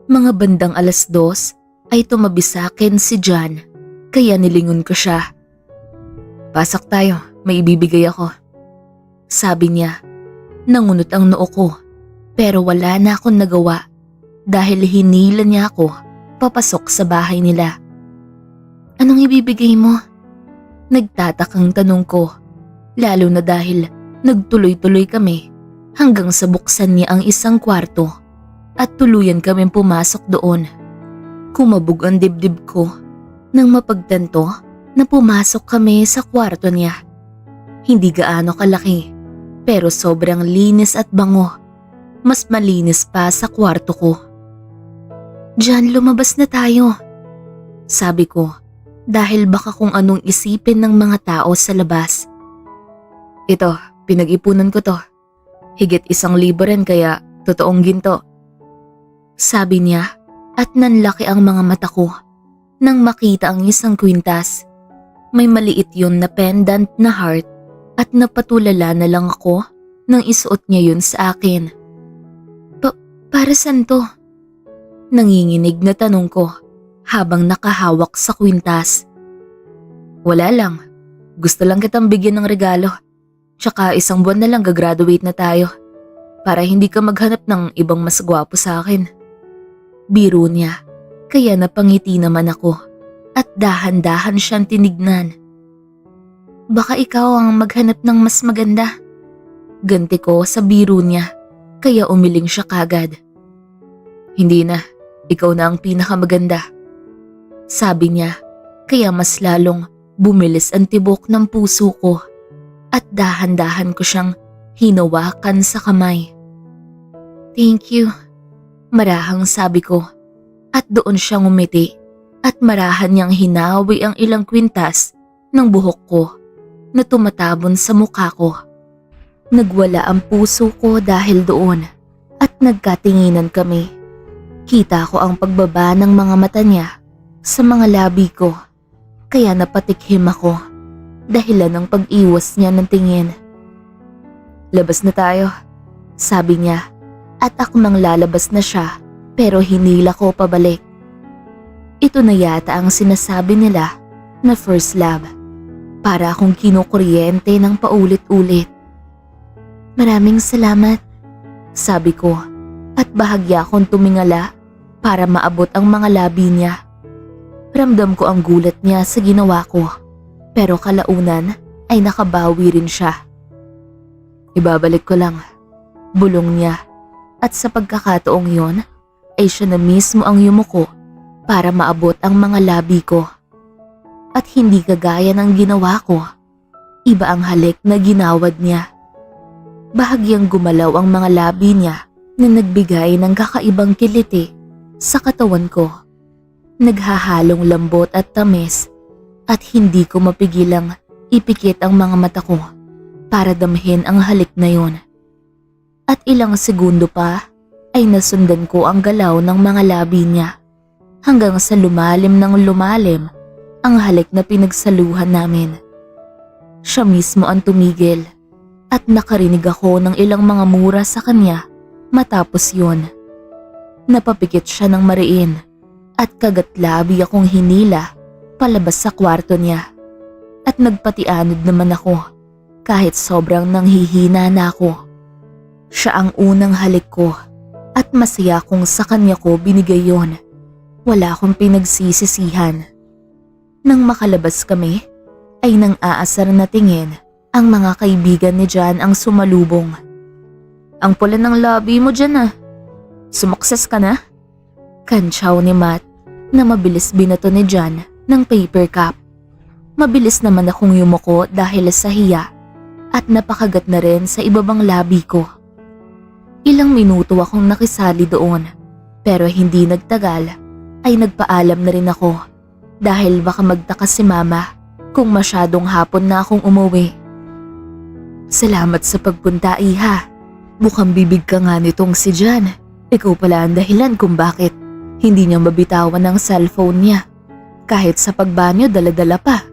Mga bandang 2:00 ay tumabi sa akin si John kaya nilingon ko siya. Pasok tayo, may ibibigay ako. Sabi niya. Nangunot ang noo ko pero wala na akong nagawa dahil hinila niya ako papasok sa bahay nila. Anong ibibigay mo? Nagtatakang tanong ko lalo na dahil nagtuloy-tuloy kami hanggang sa buksan niya ang isang kwarto at tuluyan kaming pumasok doon. Kumabog ang dibdib ko nang mapagtanto na pumasok kami sa kwarto niya. Hindi gaano kalaki pero sobrang linis at bango. Mas malinis pa sa kwarto ko. Diyan lumabas na tayo. Sabi ko dahil baka kung anong isipin ng mga tao sa labas. Ito, pinag-ipunan ko to. Higit 1,000 rin kaya Totoong ginto. Sabi niya at nanlaki ang mga mata ko nang makita ang isang kwintas. May maliit yun na pendant na heart at napatulala na lang ako nang isuot niya yun sa akin. Para saan to? Nanginginig na tanong ko habang nakahawak sa kwintas. Wala lang. Gusto lang kitang bigyan ng regalo. Tsaka 1 buwan na lang gagraduate na tayo. Para hindi ka maghanap ng ibang mas gwapo sa akin. Biro niya, kaya napangiti naman ako at dahan-dahan siyang tinignan. Baka ikaw ang maghanap ng mas maganda. Ganti ko sa biro niya, kaya umiling siya kagad. Hindi na, ikaw na ang pinakamaganda. Sabi niya, kaya mas lalong bumilis ang tibok ng puso ko at dahan-dahan ko siyang hinawakan sa kamay. Thank you, marahang sabi ko at doon siyang umiti at marahan niyang hinawi ang ilang kwintas ng buhok ko na tumatabon sa mukha ko. Nagwala ang puso ko dahil doon at nagkatinginan kami. Kita ko ang pagbaba ng mga mata niya sa mga labi ko kaya napatikhim ako dahilan ng pag-iwas niya ng tingin. Labas na tayo, sabi niya at ako nang lalabas na siya pero hinila ko pabalik. Ito na yata ang sinasabi nila na first love. Para akong kinukuryente ng paulit-ulit. Maraming salamat, sabi ko at bahagya akong tumingala para maabot ang mga labi niya. Ramdam ko ang gulat niya sa ginawa ko pero kalaunan ay nakabawi rin siya. Ibabalik ko lang, bulong niya at sa pagkakataong yon ay siya na mismo ang yumuko para maabot ang mga labi ko. At hindi kagaya ng ginawa ko, iba ang halik na ginawad niya. Bahagyang gumalaw ang mga labi niya na nagbigay ng kakaibang kiliti sa katawan ko. Naghahalong lambot at tamis at hindi ko mapigilang ipikit ang mga mata ko para damhin ang halik na yon. At ilang segundo pa ay nasundan ko ang galaw ng mga labi niya hanggang sa lumalim ng lumalim ang halik na pinagsaluhan namin. Siya mismo ang tumigil at nakarinig ako ng ilang mga mura sa kanya matapos yun. Napapikit siya ng mariin at kagatlabi akong hinila palabas sa kwarto niya at nagpatianod naman ako kahit sobrang nanghihina na ako. Siya ang unang halik ko at masaya kung sa kanya ko binigay yon. Wala akong pinagsisisihan. Nang makalabas kami, ay nang aasar na tingin ang mga kaibigan ni Jan ang sumalubong. Ang pula ng labi mo dyan ah. Sumakses ka na? Kantsaw ni Matt na mabilis binato ni Jan ng paper cup. Mabilis naman akong yumuko dahil sa hiya at napakagat na rin sa ibabang labi ko. Ilang minuto akong nakisali doon pero hindi nagtagal ay nagpaalam na rin ako. Dahil baka magtaka si Mama kung masyadong hapon na akong umuwi. Salamat sa pagpunta, Iha. Mukhang bibig ka nga nitong si Jan. Ikaw pala ang dahilan kung bakit hindi niya mabitawan ang cellphone niya. Kahit sa pagbanyo dala-dala pa.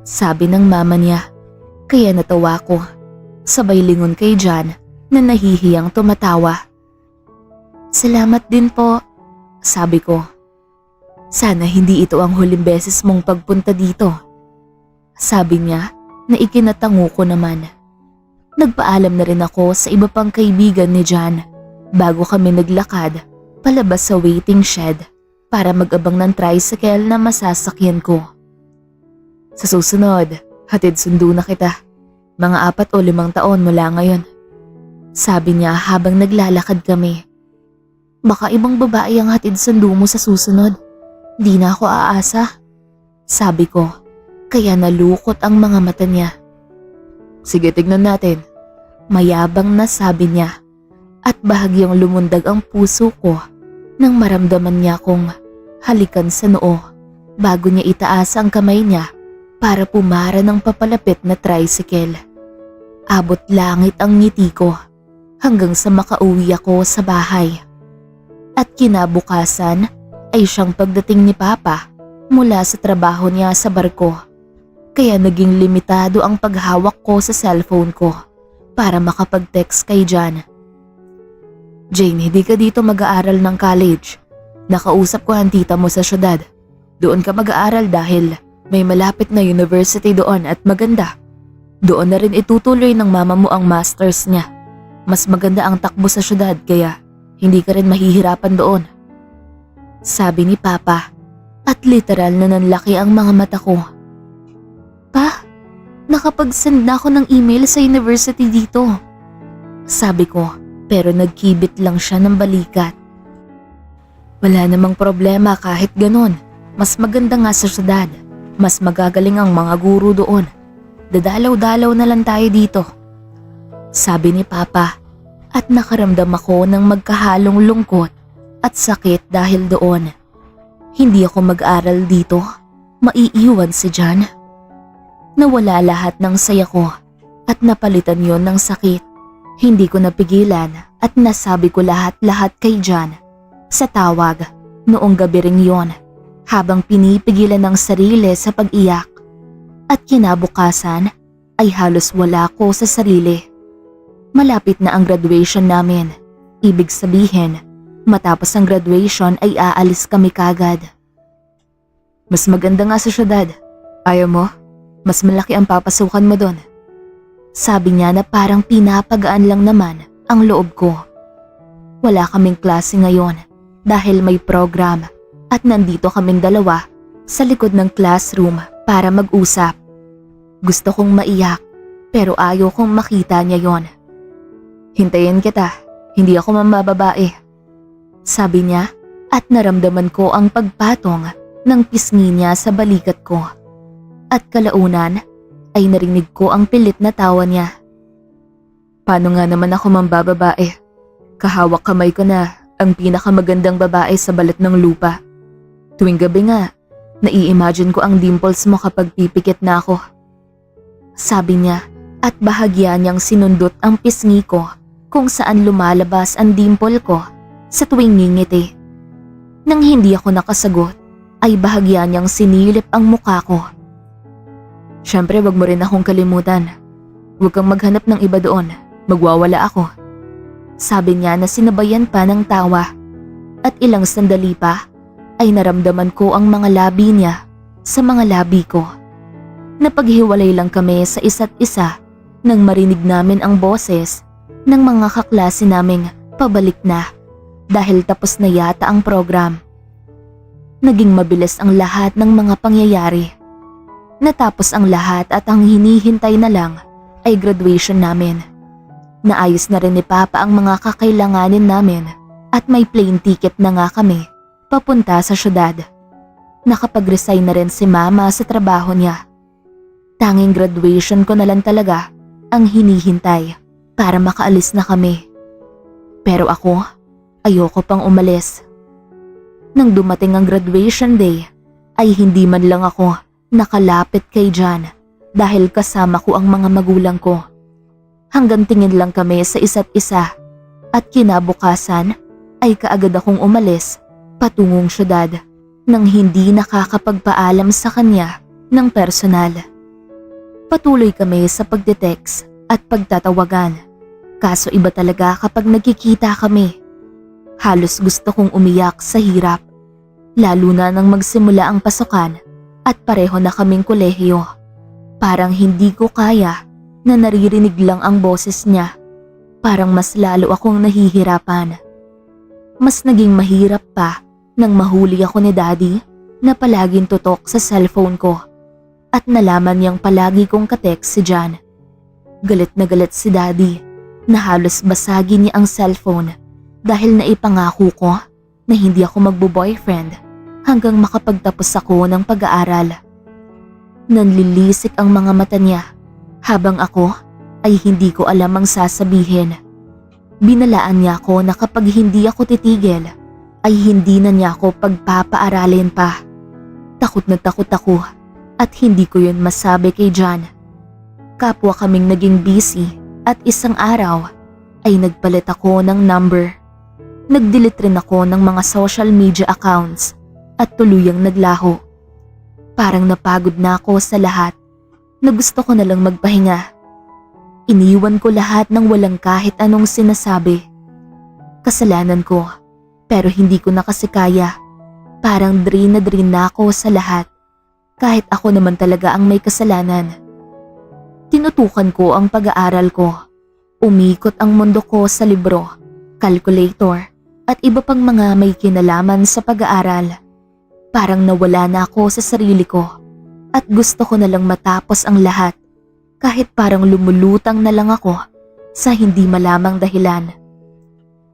Sabi ng mama niya. Kaya natawa ko. Sabay lingon kay Jan na nahihiyang tumatawa. Salamat din po, sabi ko. Sana hindi ito ang huling beses mong pagpunta dito. Sabi niya na ikinatango ko naman. Nagpaalam na rin ako sa iba pang kaibigan ni Jan bago kami naglakad palabas sa waiting shed para mag-abang ng tricycle na masasakyan ko. Sa susunod, hatid sundo na kita. Mga 4 o 5 taon mula ngayon. Sabi niya habang naglalakad kami. Baka ibang babae ang hatid sundo mo sa susunod. Di na ako aasa, sabi ko, kaya nalukot ang mga mata niya. Sige, tignan natin. Mayabang na sabi niya at bahagyang lumundag ang puso ko nang maramdaman niya akong halikan sa noo bago niya itaas ang kamay niya para pumara ng papalapit na tricycle. Abot langit ang ngiti ko hanggang sa makauwi ako sa bahay. At kinabukasan ay siyang pagdating ni Papa mula sa trabaho niya sa barko. Kaya naging limitado ang paghawak ko sa cellphone ko para makapag-text kay John. Jane, hindi ka dito mag-aaral ng college. Nakausap ko ang tita mo sa syudad. Doon ka mag-aaral dahil may malapit na university doon at maganda. Doon na rin itutuloy ng mama mo ang masters niya. Mas maganda ang takbo sa syudad kaya hindi ka rin mahihirapan doon. Sabi ni Papa at literal na nanlaki ang mga mata ko. Pa, nakapag-send na ako ng email sa university dito. Sabi ko, pero nagkibit lang siya ng balikat. Wala namang problema kahit ganon. Mas maganda nga sa syudad. Mas magagaling ang mga guro doon. Dadalaw-dalaw na lang tayo dito. Sabi ni Papa at nakaramdam ako ng magkahalong lungkot at sakit dahil doon. Hindi ako mag-aral dito. Maiiwan si John. Nawala lahat ng saya ko at napalitan yon ng sakit. Hindi ko napigilan at nasabi ko lahat-lahat kay John sa tawag noong gabi ring yon habang pinipigilan ng sarili sa pag-iyak. At kinabukasan ay halos wala ko sa sarili. Malapit na ang graduation namin. Ibig sabihin, matapos ang graduation ay aalis kami kagad. Mas maganda nga sa syudad. Ayaw mo? Mas malaki ang papasukan mo doon. Sabi niya na parang pinapagaan lang naman ang loob ko. Wala kaming klase ngayon dahil may program at nandito kaming dalawa sa likod ng classroom para mag-usap. Gusto kong maiyak pero ayaw kong makita niya yon. Hintayin kita, hindi ako mamababae. Sabi niya at naramdaman ko ang pagpatong ng pisngi niya sa balikat ko. At kalaunan ay narinig ko ang pilit na tawa niya. Paano nga naman ako mambababae? Kahawak kamay ko na ang pinakamagandang babae sa balat ng lupa. Tuwing gabi nga, nai-imagine ko ang dimples mo kapag pipikit na ako. Sabi niya at bahagya niyang sinundot ang pisngi ko kung saan lumalabas ang dimple ko sa tuwing ngingiti. Nang hindi ako nakasagot, ay bahagya niyang sinilip ang muka ko. Siyempre, wag mo rin akong kalimutan. Huwag kang maghanap ng iba doon. Magwawala ako. Sabi niya na sinabayan pa ng tawa. At ilang sandali pa ay naramdaman ko ang mga labi niya sa mga labi ko. Napaghiwalay lang kami sa isa't isa nang marinig namin ang boses ng mga kaklase naming pabalik na dahil tapos na yata ang program. Naging mabilis ang lahat ng mga pangyayari. Natapos ang lahat at ang hinihintay na lang ay graduation namin. Naayos na rin ni Papa ang mga kakailanganin namin at may plane ticket na nga kami papunta sa syudad. Nakapag-resign na rin si Mama sa trabaho niya. Tanging graduation ko na lang talaga ang hinihintay para makaalis na kami. Pero ako, ayoko pang umalis. Nang dumating ang graduation day, ay hindi man lang ako nakalapit kay John dahil kasama ko ang mga magulang ko. Hanggang tingin lang kami sa isa't isa at kinabukasan ay kaagad akong umalis patungong syudad nang hindi nakakapagpaalam sa kanya ng personal. Patuloy kami sa pagde-text at pagtatawagan. Kaso iba talaga kapag nagkikita kami. Halos gusto kong umiyak sa hirap. Lalo na nang magsimula ang pasukan at pareho na kaming kolehiyo. Parang hindi ko kaya na naririnig lang ang boses niya. Parang mas lalo akong nahihirapan. Mas naging mahirap pa nang mahuli ako ni Daddy na palaging tutok sa cellphone ko at nalaman niyang palagi kong katext si John. Galit na galit si Daddy na halos basagin niya ang cellphone dahil naipangako ko na hindi ako magbo-boyfriend hanggang makapagtapos ako ng pag-aaral. Nanlilisik ang mga mata niya habang ako ay hindi ko alam ang sasabihin. Binalaan niya ako na kapag hindi ako titigil ay hindi na niya ako pagpapaaralin pa. Takot na takot ako at hindi ko yun masabi kay John. Kapwa kaming naging busy at isang araw ay nagpalit ako ng number. Nag-delete rin ako ng mga social media accounts at tuluyang naglaho. Parang napagod na ako sa lahat na gusto ko na lang magpahinga. Iniwan ko lahat ng walang kahit anong sinasabi. Kasalanan ko, pero hindi ko na kasi kaya. Parang drain na ako sa lahat, kahit ako naman talaga ang may kasalanan. Tinutukan ko ang pag-aaral ko. Umikot ang mundo ko sa libro, calculator, at iba pang mga may kinalaman sa pag-aaral. Parang nawala na ako sa sarili ko at gusto ko na lang matapos ang lahat, kahit parang lumulutang na lang ako sa hindi malamang dahilan.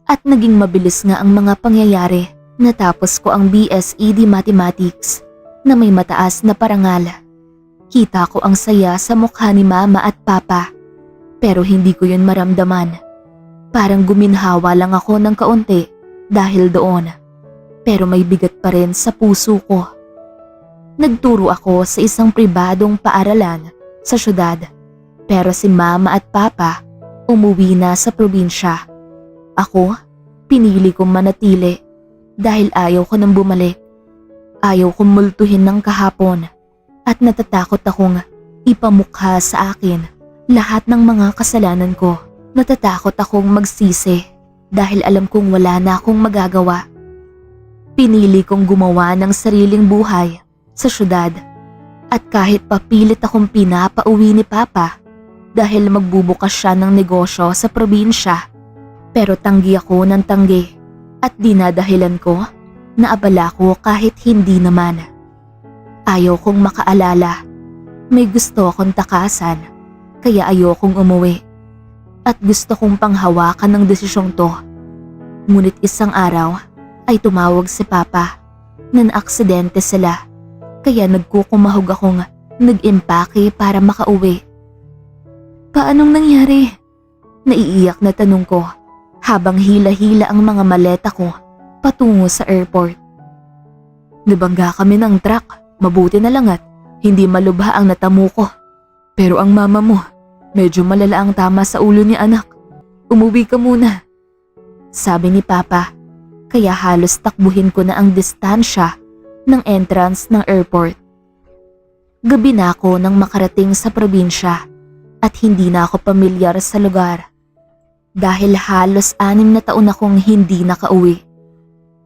At naging mabilis nga ang mga pangyayari. Natapos ko ang BSED Mathematics na may mataas na parangal. Kita ko ang saya sa mukha ni Mama at Papa, pero hindi ko yun maramdaman. Parang guminhawa lang ako ng kaunti dahil doon, pero may bigat pa rin sa puso ko. Nagturo ako sa isang pribadong paaralan sa syudad, pero si Mama at Papa umuwi na sa probinsya. Ako, pinili kong manatili dahil ayaw ko nang bumalik. Ayaw kong multuhin ng kahapon at natatakot akong ipamukha sa akin lahat ng mga kasalanan ko. Natatakot akong magsisi dahil alam kong wala na akong magagawa. Pinili kong gumawa ng sariling buhay sa syudad at kahit papilit akong pinapauwi ni Papa dahil magbubukas siya ng negosyo sa probinsya, pero tanggi ako ng tanggi. At dinadahilan ko na abala ko kahit hindi naman. Ayaw kong makaalala. May gusto akong takasan, kaya ayokong umuwi. At gusto kong panghawakan ng desisyong to. Ngunit isang araw ay tumawag si Papa na naaksidente sila, kaya nagkukumahog akong nag-impake para makauwi. Paanong nangyari? Naiiyak na tanong ko habang hila-hila ang mga maleta ko patungo sa airport. Nabangga kami ng truck, mabuti na lang at hindi malubha ang natamo ko. Pero ang mama mo, medyo malala ang tama sa ulo ni anak. Umuwi ka muna, sabi ni Papa, kaya halos takbuhin ko na ang distansya ng entrance ng airport. Gabi na ako nang makarating sa probinsya at hindi na ako pamilyar sa lugar. Dahil halos 6 na taon akong hindi nakauwi.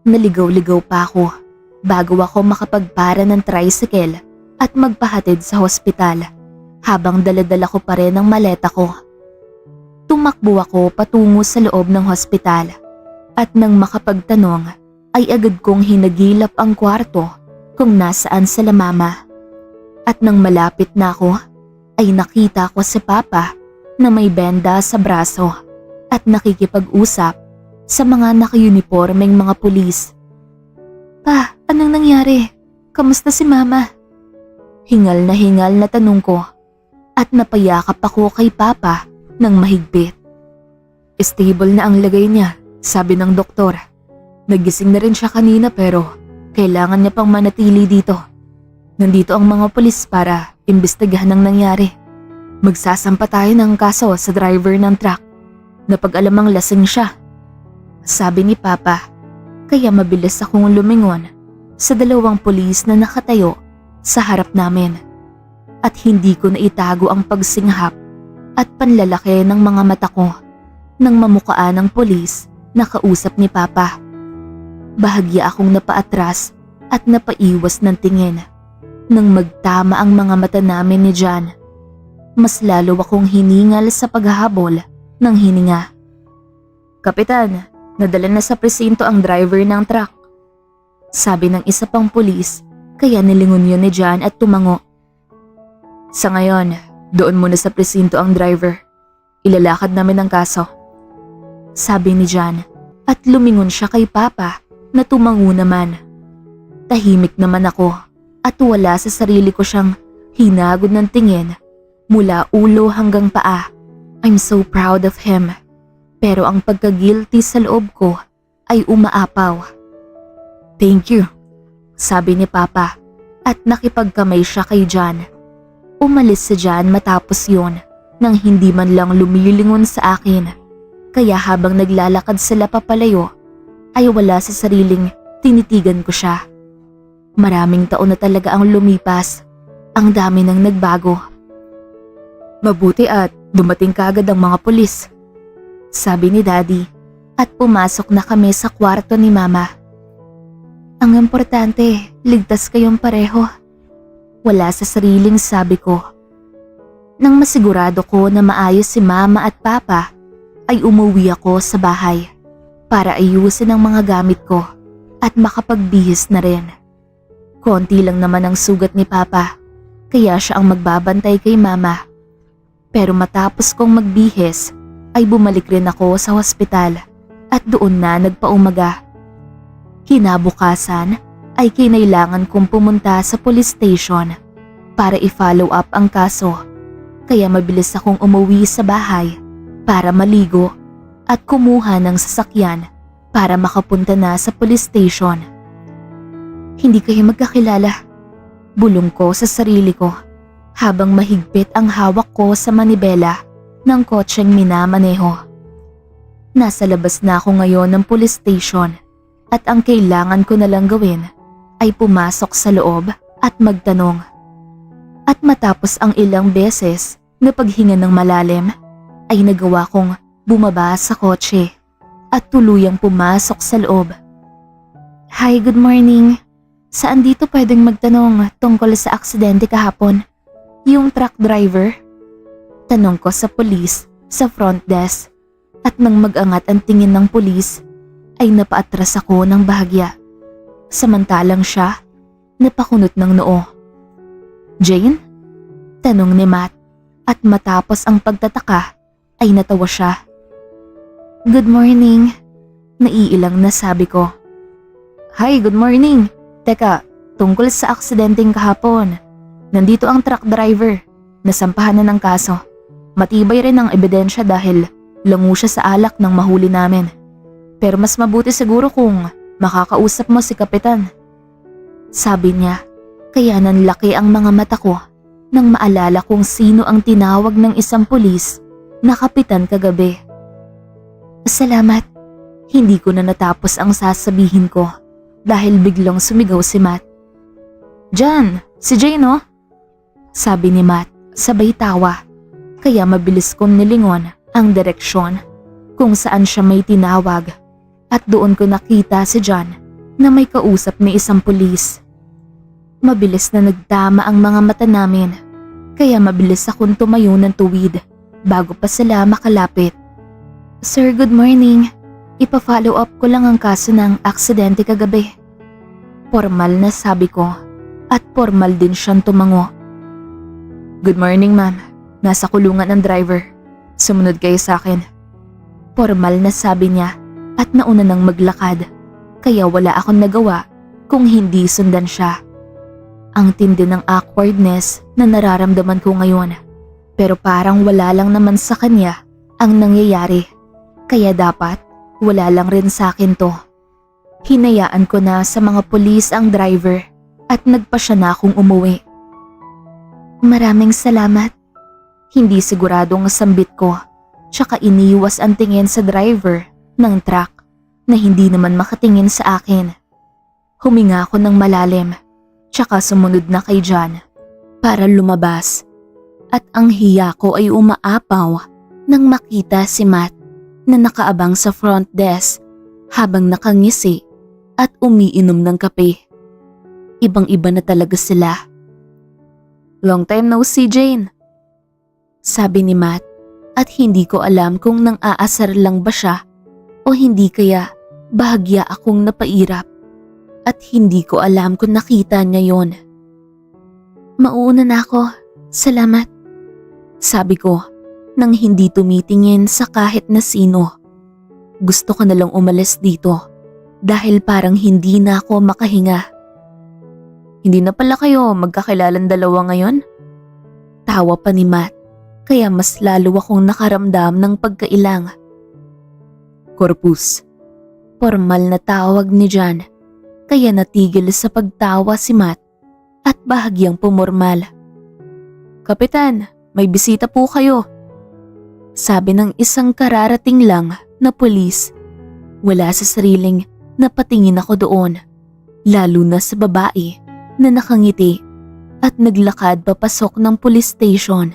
Naligaw-ligaw pa ako bago ako makapagpara ng tricycle at magpahatid sa hospital habang daladala ko pa rin ang maleta ko. Tumakbo ako patungo sa loob ng hospital at nang makapagtanong ay agad kong hinagilap ang kwarto kung nasaan sila Mama. At nang malapit na ako ay nakita ko si Papa na may benda sa braso at nakikipag-usap sa mga naka-uniformeng mga pulis. Pa, anong nangyari? Kamusta si Mama? Hingal na tanong ko at napayakap ako kay Papa ng mahigpit. Stable na ang lagay niya, sabi ng doktor. Nagising na rin siya kanina pero kailangan niya pang manatili dito. Nandito ang mga pulis para imbestigahan ang nangyari. Magsasampa tayo ng kaso sa driver ng truck. Napag-alamang lasing siya, sabi ni Papa, kaya mabilis akong lumingon sa 2 pulis na nakatayo sa harap namin. At hindi ko naitago ang pagsinghap at panlalaki ng mga mata ko nang mamukaan ng pulis na kausap ni Papa. Bahagya akong napaatras at napaiwas ng tingin nang magtama ang mga mata namin ni John. Mas lalo akong hiningal sa paghahabol ng hininga. Kapitan, nadala na sa presinto ang driver ng truck, sabi ng isa pang pulis, kaya nilingon yun ni John at tumango. Sa ngayon, doon muna sa presinto ang driver. Ilalakad namin ang kaso, sabi ni John at lumingon siya kay Papa na tumango naman. Tahimik naman ako at wala sa sarili ko siyang hinagod ng tingin mula ulo hanggang paa. I'm so proud of him. Pero ang pagka-guilty sa loob ko ay umaapaw. Thank you, sabi ni Papa at nakipagkamay siya kay John. Umalis si John matapos yun nang hindi man lang lumilingon sa akin. Kaya habang naglalakad sila papalayo, ay wala sa sariling tinitigan ko siya. Maraming taon na talaga ang lumipas. Ang dami nang nagbago. Mabuti at dumating kaagad ang mga pulis. Sabi ni Daddy at pumasok na kami sa kwarto ni Mama. Ang importante, ligtas kayong pareho. Wala sa sariling sabi ko. Nang masigurado ko na maayos si Mama at Papa, ay umuwi ako sa bahay para ayusin ang mga gamit ko at makapagbihis na rin. Konti lang naman ang sugat ni Papa, kaya siya ang magbabantay kay Mama. Pero matapos kong magbihis, ay bumalik rin ako sa hospital at doon na nagpaumaga. Kinabukasan ay kinailangan kong pumunta sa police station para i-follow up ang kaso. Kaya mabilis akong umuwi sa bahay para maligo at kumuha ng sasakyan para makapunta na sa police station. Hindi kayo magkakilala. Bulong ko sa sarili ko habang mahigpit ang hawak ko sa manibela ng kotseng minamaneho. Nasa labas na ako ngayon ng police station at ang kailangan ko na lang gawin ay pumasok sa loob at magtanong. At matapos ang ilang beses na paghinga ng malalim, ay nagawa kong bumaba sa kotse at tuluyang pumasok sa loob. Hi, good morning. Saan dito pwedeng magtanong tungkol sa aksidente kahapon? Yung truck driver? Tanong ko sa pulis sa front desk at nang mag-angat ang tingin ng pulis ay napaatras ako ng bahagya. Samantalang siya napakunot ng noo. Jane? Tanong ni Matt at matapos ang pagtataka ay natawa siya. Good morning. Naiilang na sabi ko. Hi, good morning. Teka, tungkol sa aksidenteng kahapon. Nandito ang truck driver. Nasampahan na ng kaso. Matibay rin ang ebidensya dahil lango siya sa alak nang mahuli namin. Pero mas mabuti siguro kung makakausap mo si Kapitan. Sabi niya, kaya nanlaki ang mga mata ko nang maalala kung sino ang tinawag ng isang pulis na kapitan kagabi. Salamat. Hindi ko na natapos ang sasabihin ko dahil biglang sumigaw si Matt. Jan, si Jane oh? Sabi ni Matt sabay tawa, kaya mabilis kong nilingon ang direksyon kung saan siya may tinawag at doon ko nakita si John na may kausap ni isang pulis. Mabilis na nagtama ang mga mata namin, kaya mabilis akong tumayo ng tuwid bago pa sila makalapit. Sir, good morning. Ipa-follow up ko lang ang kaso ng aksidente kagabi. Formal na sabi ko at formal din siyang tumango. Good morning, ma'am. Nasa kulungan ang driver. Sumunod kayo sa akin. Formal na sabi niya at nauna nang maglakad, kaya wala akong nagawa kung hindi sundan siya. Ang tindi ng awkwardness na nararamdaman ko ngayon, pero parang wala lang naman sa kanya ang nangyayari, kaya dapat wala lang rin sa akin to. Hinayaan ko na sa mga pulis ang driver at nagpa siya na akong umuwi. Maraming salamat. Hindi siguradong sambit ko, tsaka iniwas ang tingin sa driver ng truck na hindi naman makatingin sa akin. Huminga ako ng malalim, tsaka sumunod na kay John para lumabas. At ang hiya ko ay umaapaw nang makita si Matt na nakaabang sa front desk habang nakangisi at umiinom ng kape. Ibang-iba na talaga sila. Long time no see, Jane. Sabi ni Matt at hindi ko alam kung nang aasar lang ba siya o hindi kaya bahagya akong napairap at hindi ko alam kung nakita niya yon. Mauuna na ako, salamat. Sabi ko nang hindi tumitingin sa kahit na sino. Gusto ko na lang umalis dito dahil parang hindi na ako makahinga. Hindi na pala kayo magkakakilalang dalawa ngayon? Tawa pa ni Matt, kaya mas lalo akong nakaramdam ng pagkailang. Corpus. Formal na tawag ni John, kaya natigil sa pagtawa si Matt at bahagyang pumormal. Kapitan, may bisita po kayo. Sabi ng isang kararating lang na pulis. Wala sa sariling napatingin ako doon, lalo na sa babae na nakangiti at naglakad papasok ng police station.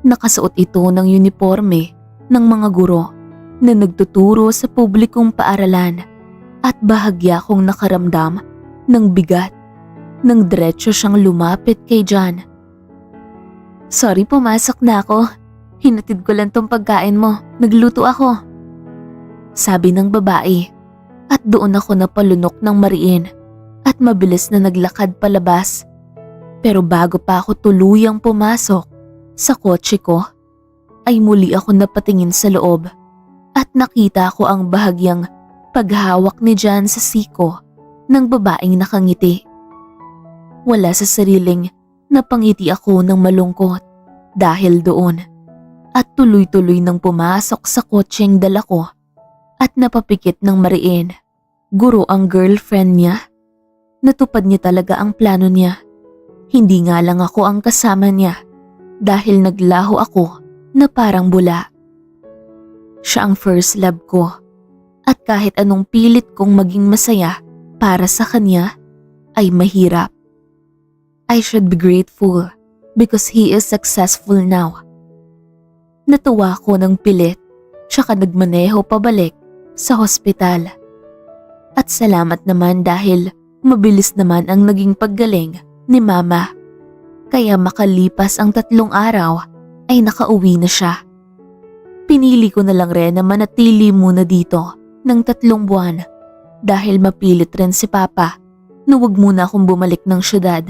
Nakasuot ito ng uniforme ng mga guro na nagtuturo sa publikong paaralan at bahagya kong nakaramdam ng bigat nang diretso siyang lumapit kay John. "Sorry, pumasok na ako. Hinatid ko lang tong pagkain mo. Nagluto ako," sabi ng babae, at doon ako napalunok ng mariin at mabilis na naglakad palabas. Pero bago pa ako tuluyang pumasok sa kotse ko, ay muli ako napatingin sa loob at nakita ko ang bahagyang paghawak ni John sa siko ng babaeng nakangiti. Wala sa sariling napangiti ako ng malungkot dahil doon, at tuloy-tuloy nang pumasok sa kotseng dala ko at napapikit ng mariin. Guro ang girlfriend niya. Natupad niya talaga ang plano niya. Hindi nga lang ako ang kasama niya dahil naglaho ako na parang bula. Siya ang first love ko, at kahit anong pilit kong maging masaya para sa kanya ay mahirap. I should be grateful because he is successful now. Natuwa ko ng pilit, tsaka nagmaneho pabalik sa hospital. At salamat naman dahil mabilis naman ang naging paggaling ni Mama. Kaya makalipas ang 3 araw ay nakauwi na siya. Pinili ko na lang rin na manatili muna dito ng 3 buwan dahil mapilit rin si Papa na wag muna akong bumalik ng syudad.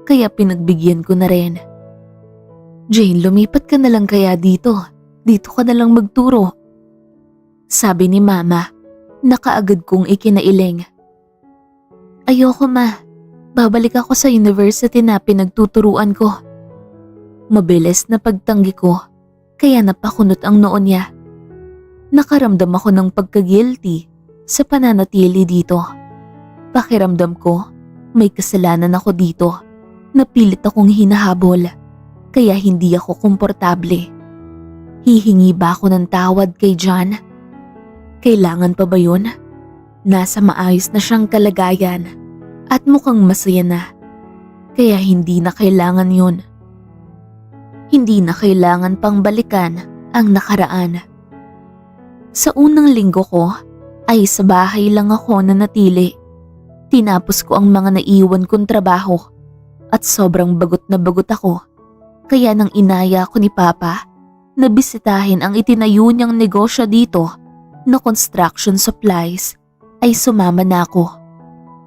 Kaya pinagbigyan ko na rin. "Jane, lumipat ka na lang kaya dito. Dito ka na lang magturo," sabi ni Mama, na kaagad kong ikinailing. "Ayoko, Ma. Babalik ako sa university na pinagtuturuan ko." Mabilis na pagtanggi ko, kaya napakunot ang noo niya. Nakaramdam ako ng pagka-guilty sa pananatili dito. Pakiramdam ko, may kasalanan ako dito. Napilit akong hinahabol, kaya hindi ako komportable. Hihingi ba ako ng tawad kay John? Kailangan pa ba yun? Nasa maayos na siyang kalagayan at mukhang masaya na. Kaya hindi na kailangan yun. Hindi na kailangan pang balikan ang nakaraan. Sa unang linggo ko ay sa bahay lang ako nanatili. Tinapos ko ang mga naiwan kong trabaho at sobrang bagot na bagot ako. Kaya nang inaya ko ni Papa na bisitahin ang itinayo niyang negosyo dito na construction supplies, ay sumama na ako.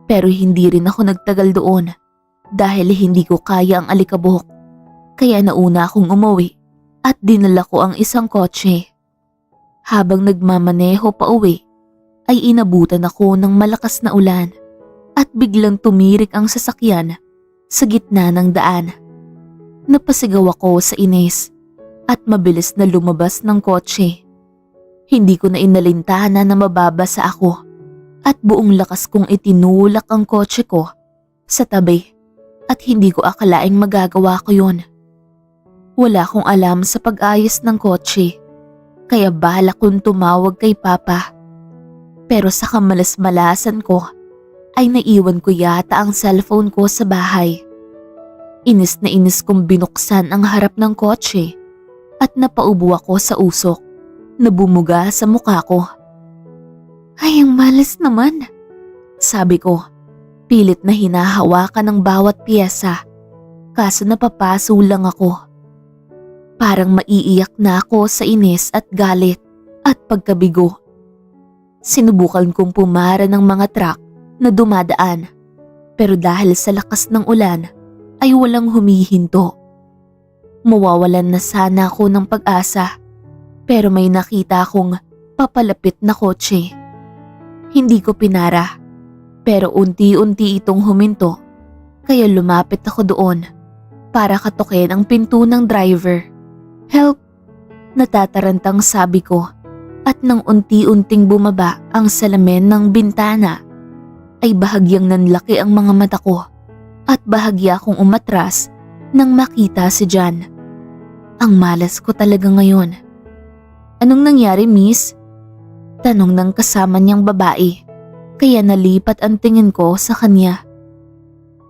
Pero hindi rin ako nagtagal doon dahil hindi ko kaya ang alikabok. Kaya nauna akong umuwi at dinala ko ang isang kotse. Habang nagmamaneho pa uwi, ay inabutan ako ng malakas na ulan at biglang tumirik ang sasakyan sa gitna ng daan. Napasigaw ako sa inis at mabilis na lumabas ng kotse. Hindi ko na inalintana na mababasa ako at buong lakas kong itinulak ang kotse ko sa tabi at hindi ko akalaing magagawa ko yun. Wala akong alam sa pag-ayos ng kotse, kaya balak kong tumawag kay Papa. Pero sa kamalas-malasan ko ay naiwan ko yata ang cellphone ko sa bahay. Inis na inis kong binuksan ang harap ng kotse at napaubo ako sa usok na bumuga sa mukha ko. "Ay, ang malas naman," sabi ko, pilit na hinahawakan ng bawat piyesa, kaso napapaso lang ako. Parang maiiyak na ako sa inis at galit at pagkabigo. Sinubukan kong pumara ng mga truck na dumadaan, pero dahil sa lakas ng ulan ay walang humihinto. Mawawalan na sana ako ng pag-asa, pero may nakita akong papalapit na kotse. Hindi ko pinara, pero unti-unti itong huminto, kaya lumapit ako doon para katukin ang pinto ng driver. "Help!" natatarantang sabi ko, at nang unti-unting bumaba ang salamin ng bintana, ay bahagyang nanlaki ang mga mata ko at bahagya akong umatras nang makita si John. Ang malas ko talaga ngayon. Anong nangyari, miss? Tanong ng kasama niyang babae, kaya nalipat ang tingin ko sa kanya.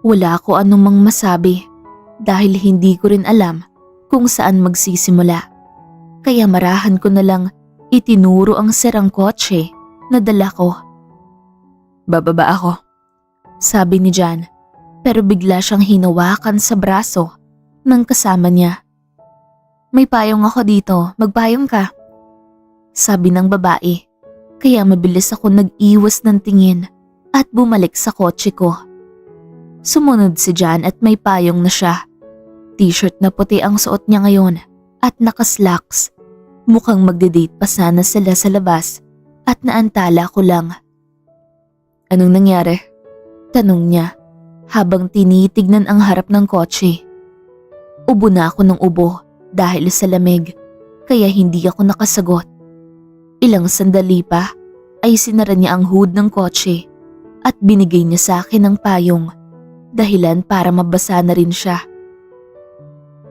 Wala ko anumang masabi dahil hindi ko rin alam kung saan magsisimula. Kaya marahan ko na lang itinuro ang sirang kotse na dala ko. Bababa ako. Sabi ni Jan, pero bigla siyang hinawakan sa braso ng kasama niya. May payong ako dito, magpayong ka. Sabi ng babae, kaya mabilis ako nag-iwas ng tingin at bumalik sa kotse ko. Sumunod si Jan at may payong na siya. T-shirt na puti ang suot niya ngayon at nakaslacks. Mukhang magde-date pa sana sila sa labas at naantala ko lang. Anong nangyari? Tanong niya habang tinitignan ang harap ng kotse. Ubo na ako ng ubo dahil sa lamig kaya hindi ako nakasagot. Ilang sandali pa ay sinara niya ang hood ng kotse at binigay niya sa akin ng payong, dahilan para mabasa na rin siya.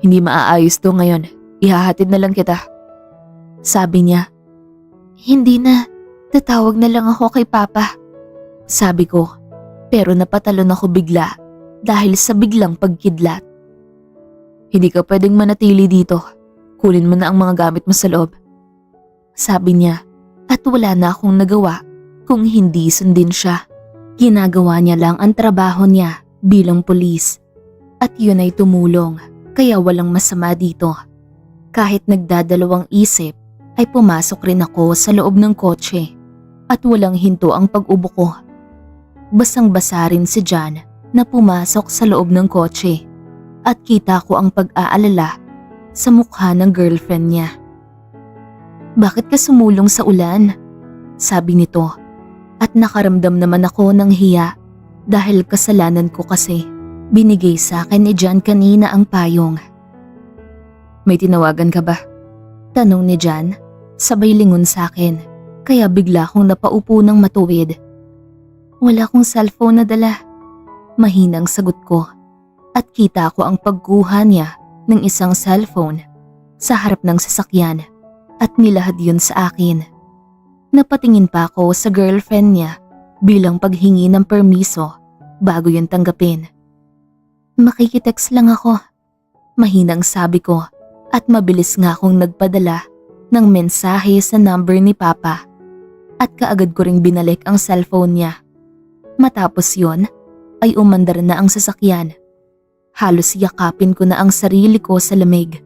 Hindi maaayos to ngayon, ihahatid na lang kita. Sabi niya. Hindi na, tatawag na lang ako kay Papa. Sabi ko, pero napatalon ako bigla dahil sa biglang pagkidlat. Hindi ka pwedeng manatili dito, kunin mo na ang mga gamit mo sa loob. Sabi niya at wala na akong nagawa kung hindi sundin siya. Ginagawa niya lang ang trabaho niya bilang pulis at yun ay tumulong kaya walang masama dito. Kahit nagdadalawang isip ay pumasok rin ako sa loob ng kotse at walang hinto ang pag-ubo ko. Basang-basa rin si Jan na pumasok sa loob ng kotse at kita ko ang pag-aalala sa mukha ng girlfriend niya. Bakit ka sumulong sa ulan? Sabi nito at nakaramdam naman ako ng hiya dahil kasalanan ko kasi binigay sa akin ni Jan kanina ang payong. May tinawagan ka ba? Tanong ni Jan, sabay lingon sa akin kaya bigla akong napaupo ng matuwid. Wala akong cellphone na dala. Mahinang sagot ko at kita ko ang pagkuha niya ng isang cellphone sa harap ng sasakyan. At nilahad yun sa akin. Napatingin pa ako sa girlfriend niya bilang paghingi ng permiso bago yun tanggapin. Makikitext lang ako. Mahinang sabi ko at mabilis nga akong nagpadala ng mensahe sa number ni Papa at kaagad ko ring binalik ang cellphone niya. Matapos yun ay umandar na ang sasakyan. Halos yakapin ko na ang sarili ko sa lamig.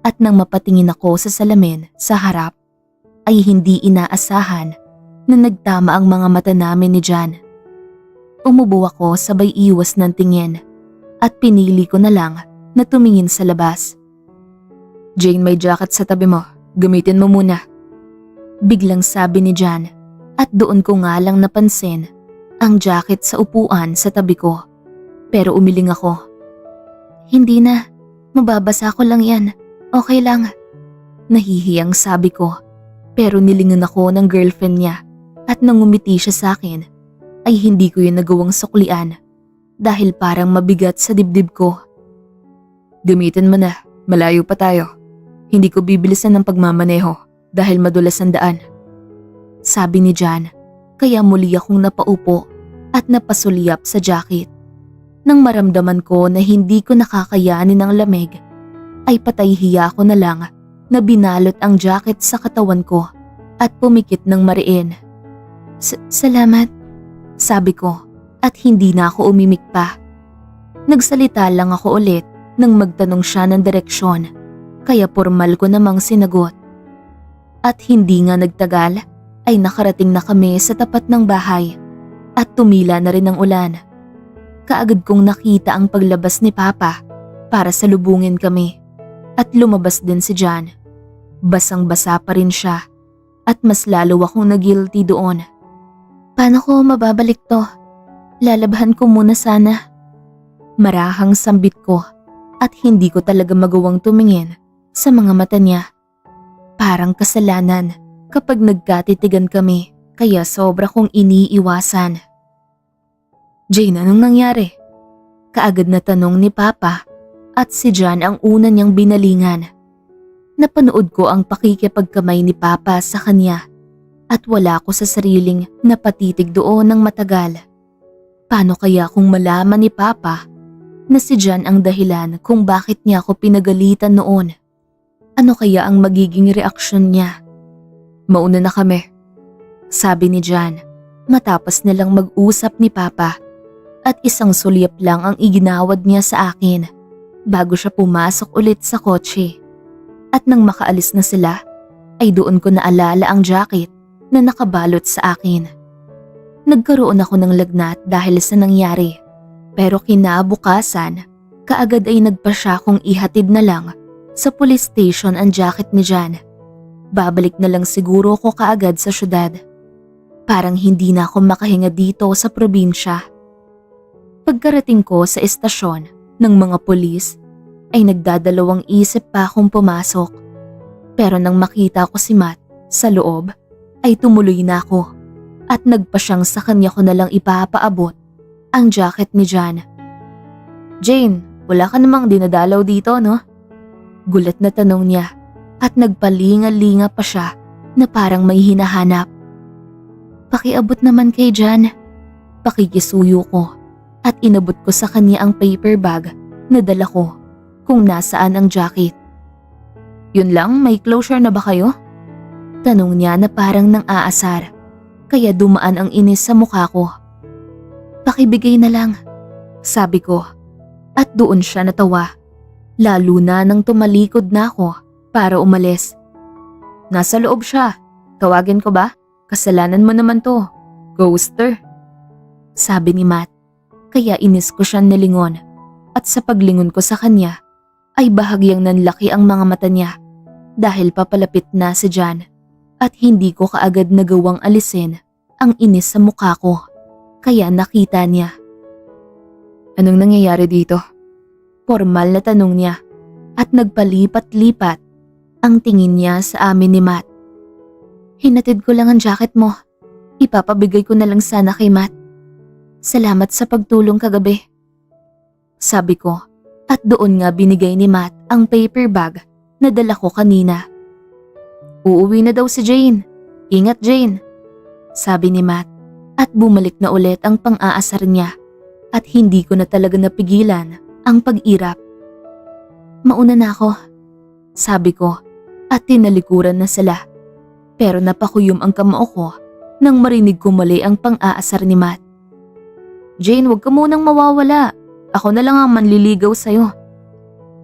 At nang mapatingin ako sa salamin sa harap, ay hindi inaasahan na nagtama ang mga mata namin ni Jan. Umubo ako sabay iwas ng tingin at pinili ko na lang na tumingin sa labas. Jane, may jacket sa tabi mo. Gamitin mo muna. Biglang sabi ni Jan at doon ko nga lang napansin ang jacket sa upuan sa tabi ko. Pero umiling ako. Hindi na, mababasa ko lang yan. Okay lang. Nahihiyang sabi ko, pero nilingon ako ng girlfriend niya at nang ngumiti siya sa akin, ay hindi ko yun nagawang suklian dahil parang mabigat sa dibdib ko. Gamitin mo na, malayo pa tayo. Hindi ko bibilisan ng pagmamaneho dahil madulas ang daan. Sabi ni Jan, kaya muli akong napaupo at napasulyap sa jacket. Nang maramdaman ko na hindi ko nakakayanin ang lamig, ay patay hiya ko na lang na binalot ang jacket sa katawan ko at pumikit ng mariin. Salamat, sabi ko at hindi na ako umimik pa. Nagsalita lang ako ulit nang magtanong siya ng direksyon kaya formal ko namang sinagot. At hindi nga nagtagal ay nakarating na kami sa tapat ng bahay at tumila na rin ang ulan. Kaagad kong nakita ang paglabas ni Papa para salubungin kami. At lumabas din si Jan. Basang-basa pa rin siya at mas lalo akong nag-guilty doon. Paano ko mababalik to? Lalabhan ko muna sana. Marahang sambit ko at hindi ko talaga magawang tumingin sa mga mata niya. Parang kasalanan kapag nagkatitigan kami kaya sobra kong iniiwasan. Jane, anong nangyari? Kaagad na tanong ni Papa. At si Jan ang una niyang binalingan. Napanood ko ang pakikipagkamay ni Papa sa kanya at wala ko sa sariling napatitig doon ng matagal. Paano kaya kung malaman ni Papa na si John ang dahilan kung bakit niya ako pinagalitan noon? Ano kaya ang magiging reaksyon niya? Mauna na kami. Sabi ni John matapos nilang mag-usap ni Papa at isang sulyap lang ang iginawad niya sa akin bago siya pumasok ulit sa kotse. At nang makaalis na sila, ay doon ko naalala ang jacket na nakabalot sa akin. Nagkaroon ako ng lagnat dahil sa nangyari. Pero kinabukasan, kaagad ay nagpa siya kung ihatid na lang sa police station ang jacket ni John. Babalik na lang siguro ko kaagad sa syudad. Parang hindi na ako makahinga dito sa probinsya. Pagkarating ko sa estasyon ng mga pulis, ay nagdadalawang isip pa akong pumasok. Pero nang makita ko si Matt sa loob, ay tumuloy na ako at nagpa siyang sa kanya ko na lang ipapaabot ang jacket ni John. Jane, wala ka namang dinadalaw dito, no? Gulat na tanong niya at nagpalinga-linga pa siya na parang may hinahanap. Pakiabot naman kay John. Pakikisuyo ko at inabot ko sa kanya ang paper bag na dala ko kung nasaan ang jacket. Yun lang, may closure na ba kayo? Tanong niya na parang nang aasar, kaya dumaan ang inis sa mukha ko. Pakibigay na lang, sabi ko, at doon siya natawa. Lalo na nang tumalikod na ako para umalis. Nasa loob siya. Tawagin ko ba? Kasalanan mo naman to. Ghoster. Sabi ni Matt, kaya inis ko siyang nilingon. At sa paglingon ko sa kanya, ay bahagyang nanlaki ang mga mata niya dahil papalapit na si John at hindi ko kaagad nagawang alisin ang inis sa mukha ko. Kaya nakita niya. Anong nangyayari dito? Formal na tanong niya at nagpalipat-lipat ang tingin niya sa amin ni Matt. Hinatid ko lang ang jacket mo. Ipapabigay ko na lang sana kay Matt. Salamat sa pagtulong kagabi. Sabi ko at doon nga binigay ni Matt ang paper bag na dala ko kanina. Uuwi na daw si Jane. Ingat, Jane. Sabi ni Matt at bumalik na ulit ang pang-aasar niya at hindi ko na talaga napigilan ang pag-irap. Mauna na ako, sabi ko at tinalikuran na sila. Pero napakuyom ang kamao ko nang marinig ko muli ang pang-aasar ni Matt. Jane, huwag ka munang mawawala. Ako na lang ang manliligaw sa'yo.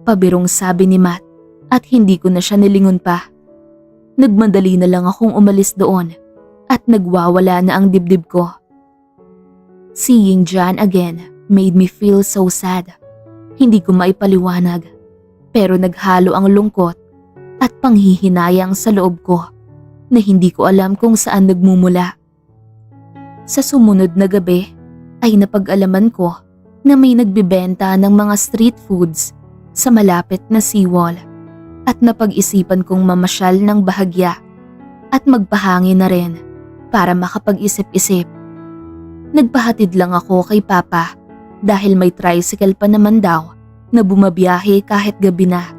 Pabirong sabi ni Matt at hindi ko na siya nilingon pa. Nagmadali na lang akong umalis doon at nagwawala na ang dibdib ko. Seeing John again made me feel so sad. Hindi ko maipaliwanag pero naghalo ang lungkot at panghihinayang sa loob ko na hindi ko alam kung saan nagmumula. Sa sumunod na gabi ay napag-alaman ko na may nagbibenta ng mga street foods sa malapit na seawall at napag-isipan kong mamasyal ng bahagya at magpahangin na rin para makapag-isip-isip. Nagpahatid lang ako kay Papa dahil may tricycle pa naman daw na bumabiyahe kahit gabi na,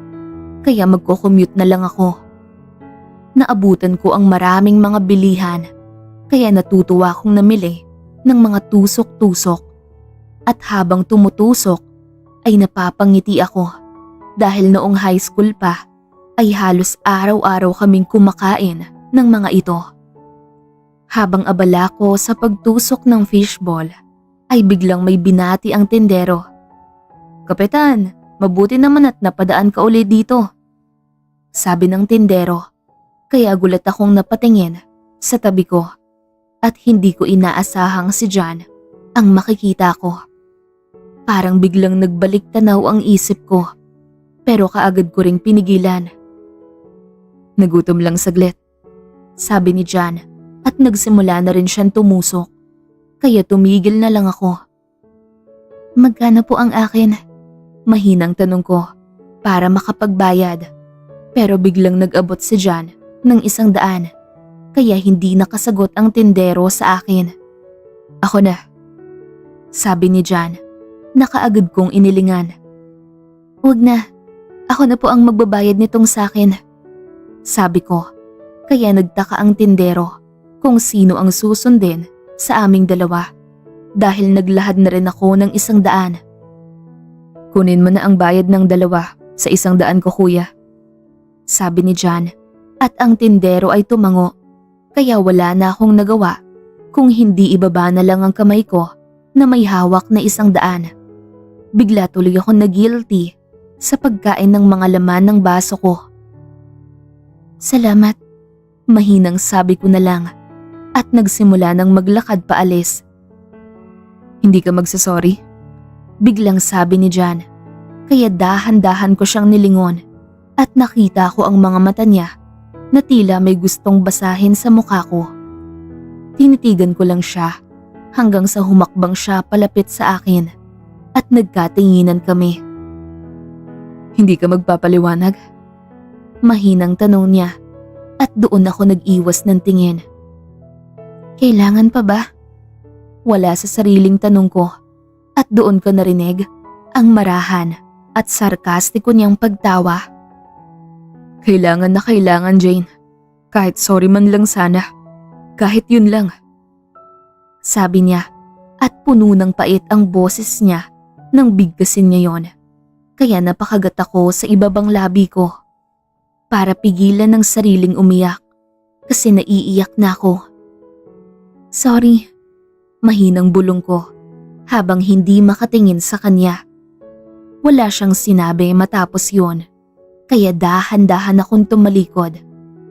kaya magko-commute na lang ako. Naabutan ko ang maraming mga bilihan kaya natutuwa akong namili ng mga tusok-tusok. At habang tumutusok ay napapangiti ako dahil noong high school pa ay halos araw-araw kaming kumakain ng mga ito. Habang abala ko sa pagtusok ng fishball ay biglang may binati ang tindero. Kapitan, mabuti naman at napadaan ka ulit dito. Sabi ng tindero, kaya gulat akong napatingin sa tabi ko at hindi ko inaasahang si John ang makikita ko. Parang biglang nagbalik tanaw ang isip ko, pero kaagad ko ring pinigilan. Nagutom lang saglit, sabi ni John at nagsimula na rin siyang tumusok, kaya tumigil na lang ako. Magkano po ang akin? Mahinang tanong ko para makapagbayad, pero biglang nag-abot si John ng 100, kaya hindi nakasagot ang tindero sa akin. Ako na, sabi ni John. Nakaagad kong inilingan. Huwag na, ako na po ang magbabayad nitong sakin. Sabi ko, kaya nagtaka ang tindero kung sino ang susundin sa aming dalawa dahil naglahad na rin ako ng 100. Kunin mo na ang bayad ng 2 sa 100 ko kuya. Sabi ni John at ang tindero ay tumango kaya wala na akong nagawa kung hindi ibaba na lang ang kamay ko na may hawak na 100. Bigla tuloy ako na guilty sa pagkain ng mga laman ng baso ko. Salamat, mahinang sabi ko na lang at nagsimula ng maglakad paalis. Hindi ka magsasorry? Biglang sabi ni John, kaya dahan-dahan ko siyang nilingon at nakita ko ang mga mata niya na tila may gustong basahin sa mukha ko. Tinitigan ko lang siya hanggang sa humakbang siya palapit sa akin at nagkatinginan kami. Hindi ka magpapaliwanag? Mahinang tanong niya at doon ako nag-iwas ng tingin. Kailangan pa ba? Wala sa sariling tanong ko at doon ko narinig ang marahan at sarkastiko niyang pagtawa. Kailangan na kailangan, Jane. Kahit sorry man lang sana. Kahit yun lang. Sabi niya at puno ng pait ang boses niya nang bigkasin niya yon. Kaya napakagat ako sa ibabang labi ko para pigilan ng sariling umiyak kasi naiiyak na ako. Sorry, mahinang bulong ko habang hindi makatingin sa kanya. Wala siyang sinabi matapos yon. Kaya dahan-dahan akong tumalikod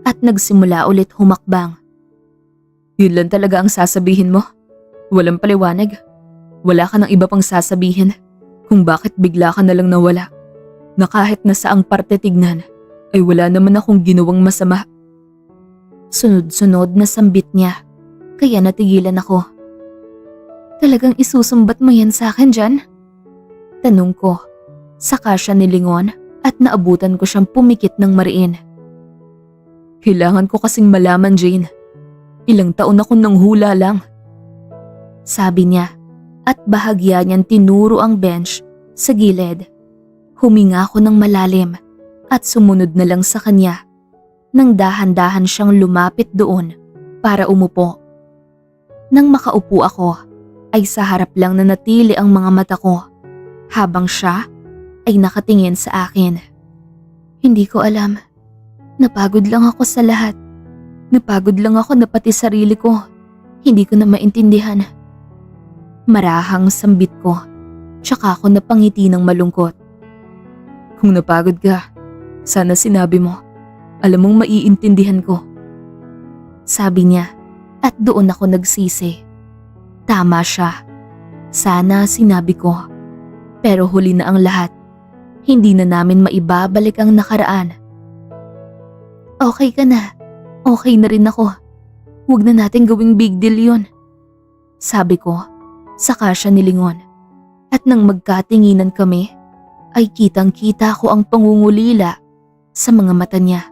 at nagsimula ulit humakbang. Yun lang talaga ang sasabihin mo? Walang paliwanag? Wala ka ng iba pang sasabihin kung bakit bigla ka na lang nawala? Na kahit na saang parte tignan ay wala naman akong ginawang masama. Sunod-sunod na sambit niya kaya natigilan ako. Talagang isusumbat mo yan sa akin, John? Tanong ko. Saka siya nilingon at naabutan ko siyang pumikit ng mariin. Kailangan ko kasing malaman, Jane. Ilang taon akong nanghula lang. Sabi niya at bahagya niyang tinuro ang bench sa gilid. Huminga ako ng malalim at sumunod na lang sa kanya nang dahan-dahan siyang lumapit doon para umupo. Nang makaupo ako ay sa harap lang na natili ang mga mata ko habang siya ay nakatingin sa akin. Hindi ko alam. Napagod lang ako sa lahat. Napagod lang ako na pati sarili ko. Hindi ko na maintindihan. Marahang sambit ko. Tsaka ako napangiti ng malungkot. Kung napagod ka, sana sinabi mo. Alam mong maiintindihan ko. Sabi niya at doon ako nagsisi. Tama siya. Sana sinabi ko. Pero huli na ang lahat. Hindi na namin maibabalik ang nakaraan. Okay ka na. Okay na rin ako. Huwag na natin gawing big deal yun. Sabi ko, saka siya nilingon. At nang magkatinginan kami, ay kitang-kita ko ang pangungulila sa mga mata niya.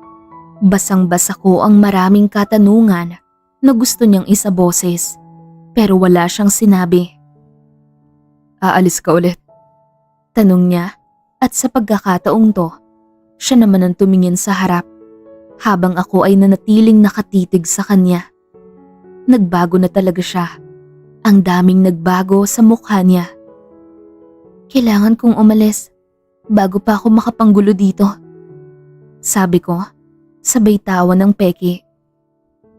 Basang-basa ko ang maraming katanungan na gusto niyang isaboses. Pero wala siyang sinabi. Aalis ka ulit? Tanong niya. At sa pagkakataong to, siya naman ang tumingin sa harap habang ako ay nanatiling nakatitig sa kanya. Nagbago na talaga siya. Ang daming nagbago sa mukha niya. Kailangan kong umalis bago pa ako makapanggulo dito. Sabi ko, sabay tawa ng peke.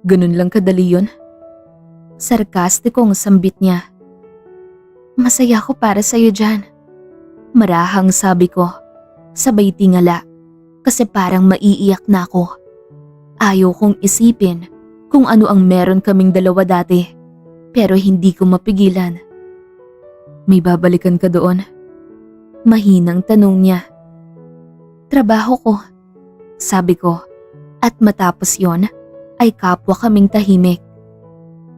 Ganun lang kadali yun? Sarkastikong sambit niya. Masaya ko para sa'yo dyan. Marahang sabi ko, sabay tingala kasi parang maiiyak na ako. Ayaw kong isipin kung ano ang meron kaming dalawa dati pero hindi ko mapigilan. May babalikan ka doon? Mahinang tanong niya. Trabaho ko, sabi ko at matapos yon ay kapwa kaming tahimik.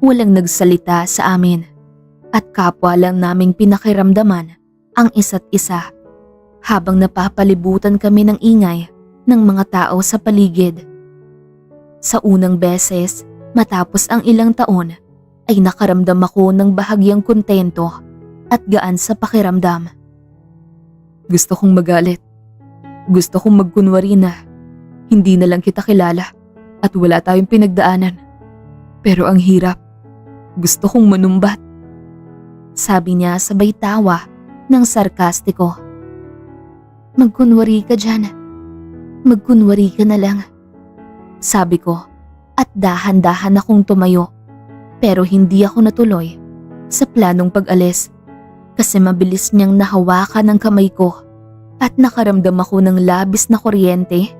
Walang nagsalita sa amin at kapwa lang naming pinakiramdaman ang isa't isa habang napapalibutan kami ng ingay ng mga tao sa paligid. Sa unang beses, matapos ang ilang taon, ay nakaramdam ako ng bahagyang kontento at gaan sa pakiramdam. Gusto kong magalit. Gusto kong magkunwari na Hindi na lang kita kilala at wala tayong pinagdaanan. Pero ang hirap. Gusto kong manumbat. Sabi niya sabay tawa ng sarkastiko. Magkunwari ka dyan. Magkunwari ka na lang. Sabi ko at dahan-dahan akong tumayo. Pero hindi ako natuloy sa planong pag-alis kasi mabilis niyang nahawakan ang kamay ko at nakaramdam ako ng labis na kuryente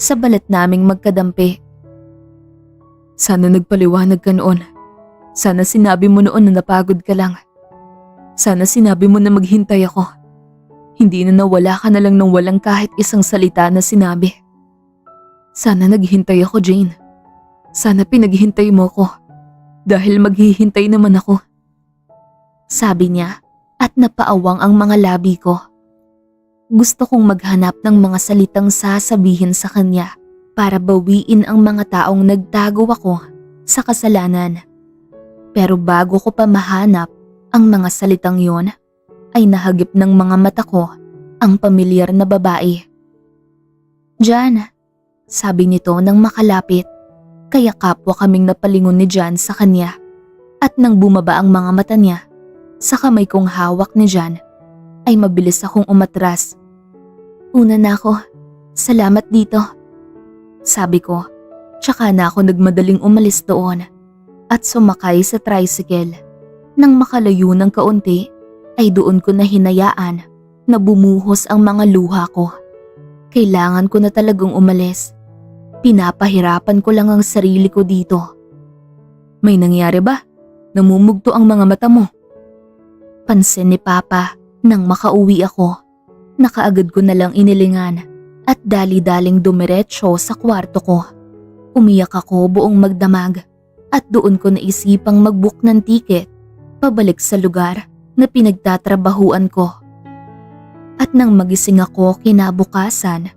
sa balat naming magkadampi. Sana nagpaliwanag ka noon. Sana sinabi mo noon na napagod ka lang. Sana sinabi mo na maghintay ako. Hindi na nawala ka na lang ng walang kahit isang salita na sinabi. Sana naghintay ako, Jane. Sana pinaghintay mo ko. Dahil maghihintay naman ako. Sabi niya at napaawang ang mga labi ko. Gusto kong maghanap ng mga salitang sasabihin sa kanya para bawiin ang mga taong nagtago ako sa kasalanan. Pero bago ko pa mahanap ang mga salitang yon, ay nahagip ng mga mata ko ang pamilyar na babae. Jan, sabi nito nang makalapit, kaya kapwa kaming napalingon ni Jan sa kanya. At nang bumaba ang mga mata niya sa kamay kong hawak ni Jan, ay mabilis akong umatras. Una na ako, salamat dito. Sabi ko, tsaka na ako nagmadaling umalis doon at sumakay sa tricycle. Nang makalayo ng kaunti, ay doon ko na hinayaan na bumuhos ang mga luha ko. Kailangan ko na talagang umalis. Pinapahirapan ko lang ang sarili ko dito. May nangyari ba? Namumugto ang mga mata mo. Pansin ni Papa nang makauwi ako. Nakaagad ko na lang inilingan at dali-daling dumiretso sa kwarto ko. Umiyak ako buong magdamag at doon ko naisipang mag-book ng ticket pabalik sa lugar na pinagtatrabahuan ko. At nang magising ako kinabukasan,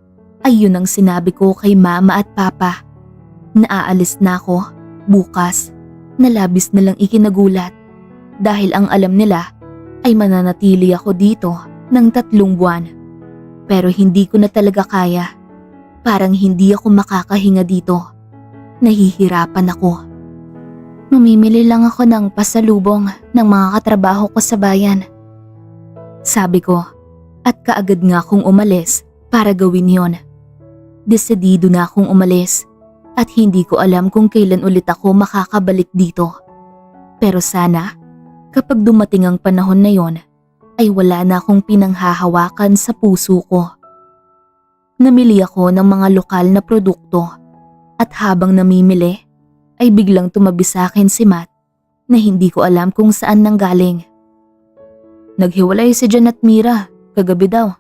ay yun ang sinabi ko kay Mama at Papa. Naaalis na ako bukas na labis na lang ikinagulat dahil ang alam nila ay mananatili ako dito ng 3 buwan. Pero hindi ko na talaga kaya. Parang hindi ako makakahinga dito. Nahihirapan ako. Mamimili lang ako ng pasalubong ng mga katrabaho ko sa bayan. Sabi ko at kaagad nga akong umalis para gawin yon. Desidido na akong umalis at hindi ko alam kung kailan ulit ako makakabalik dito. Pero sana kapag dumating ang panahon na yon ay wala na akong pinanghahawakan sa puso ko. Namili ako ng mga lokal na produkto at habang namimili ay biglang tumabi sa akin si Matt na hindi ko alam kung saan nanggaling. Naghiwalay si Jan at Mira kagabi daw.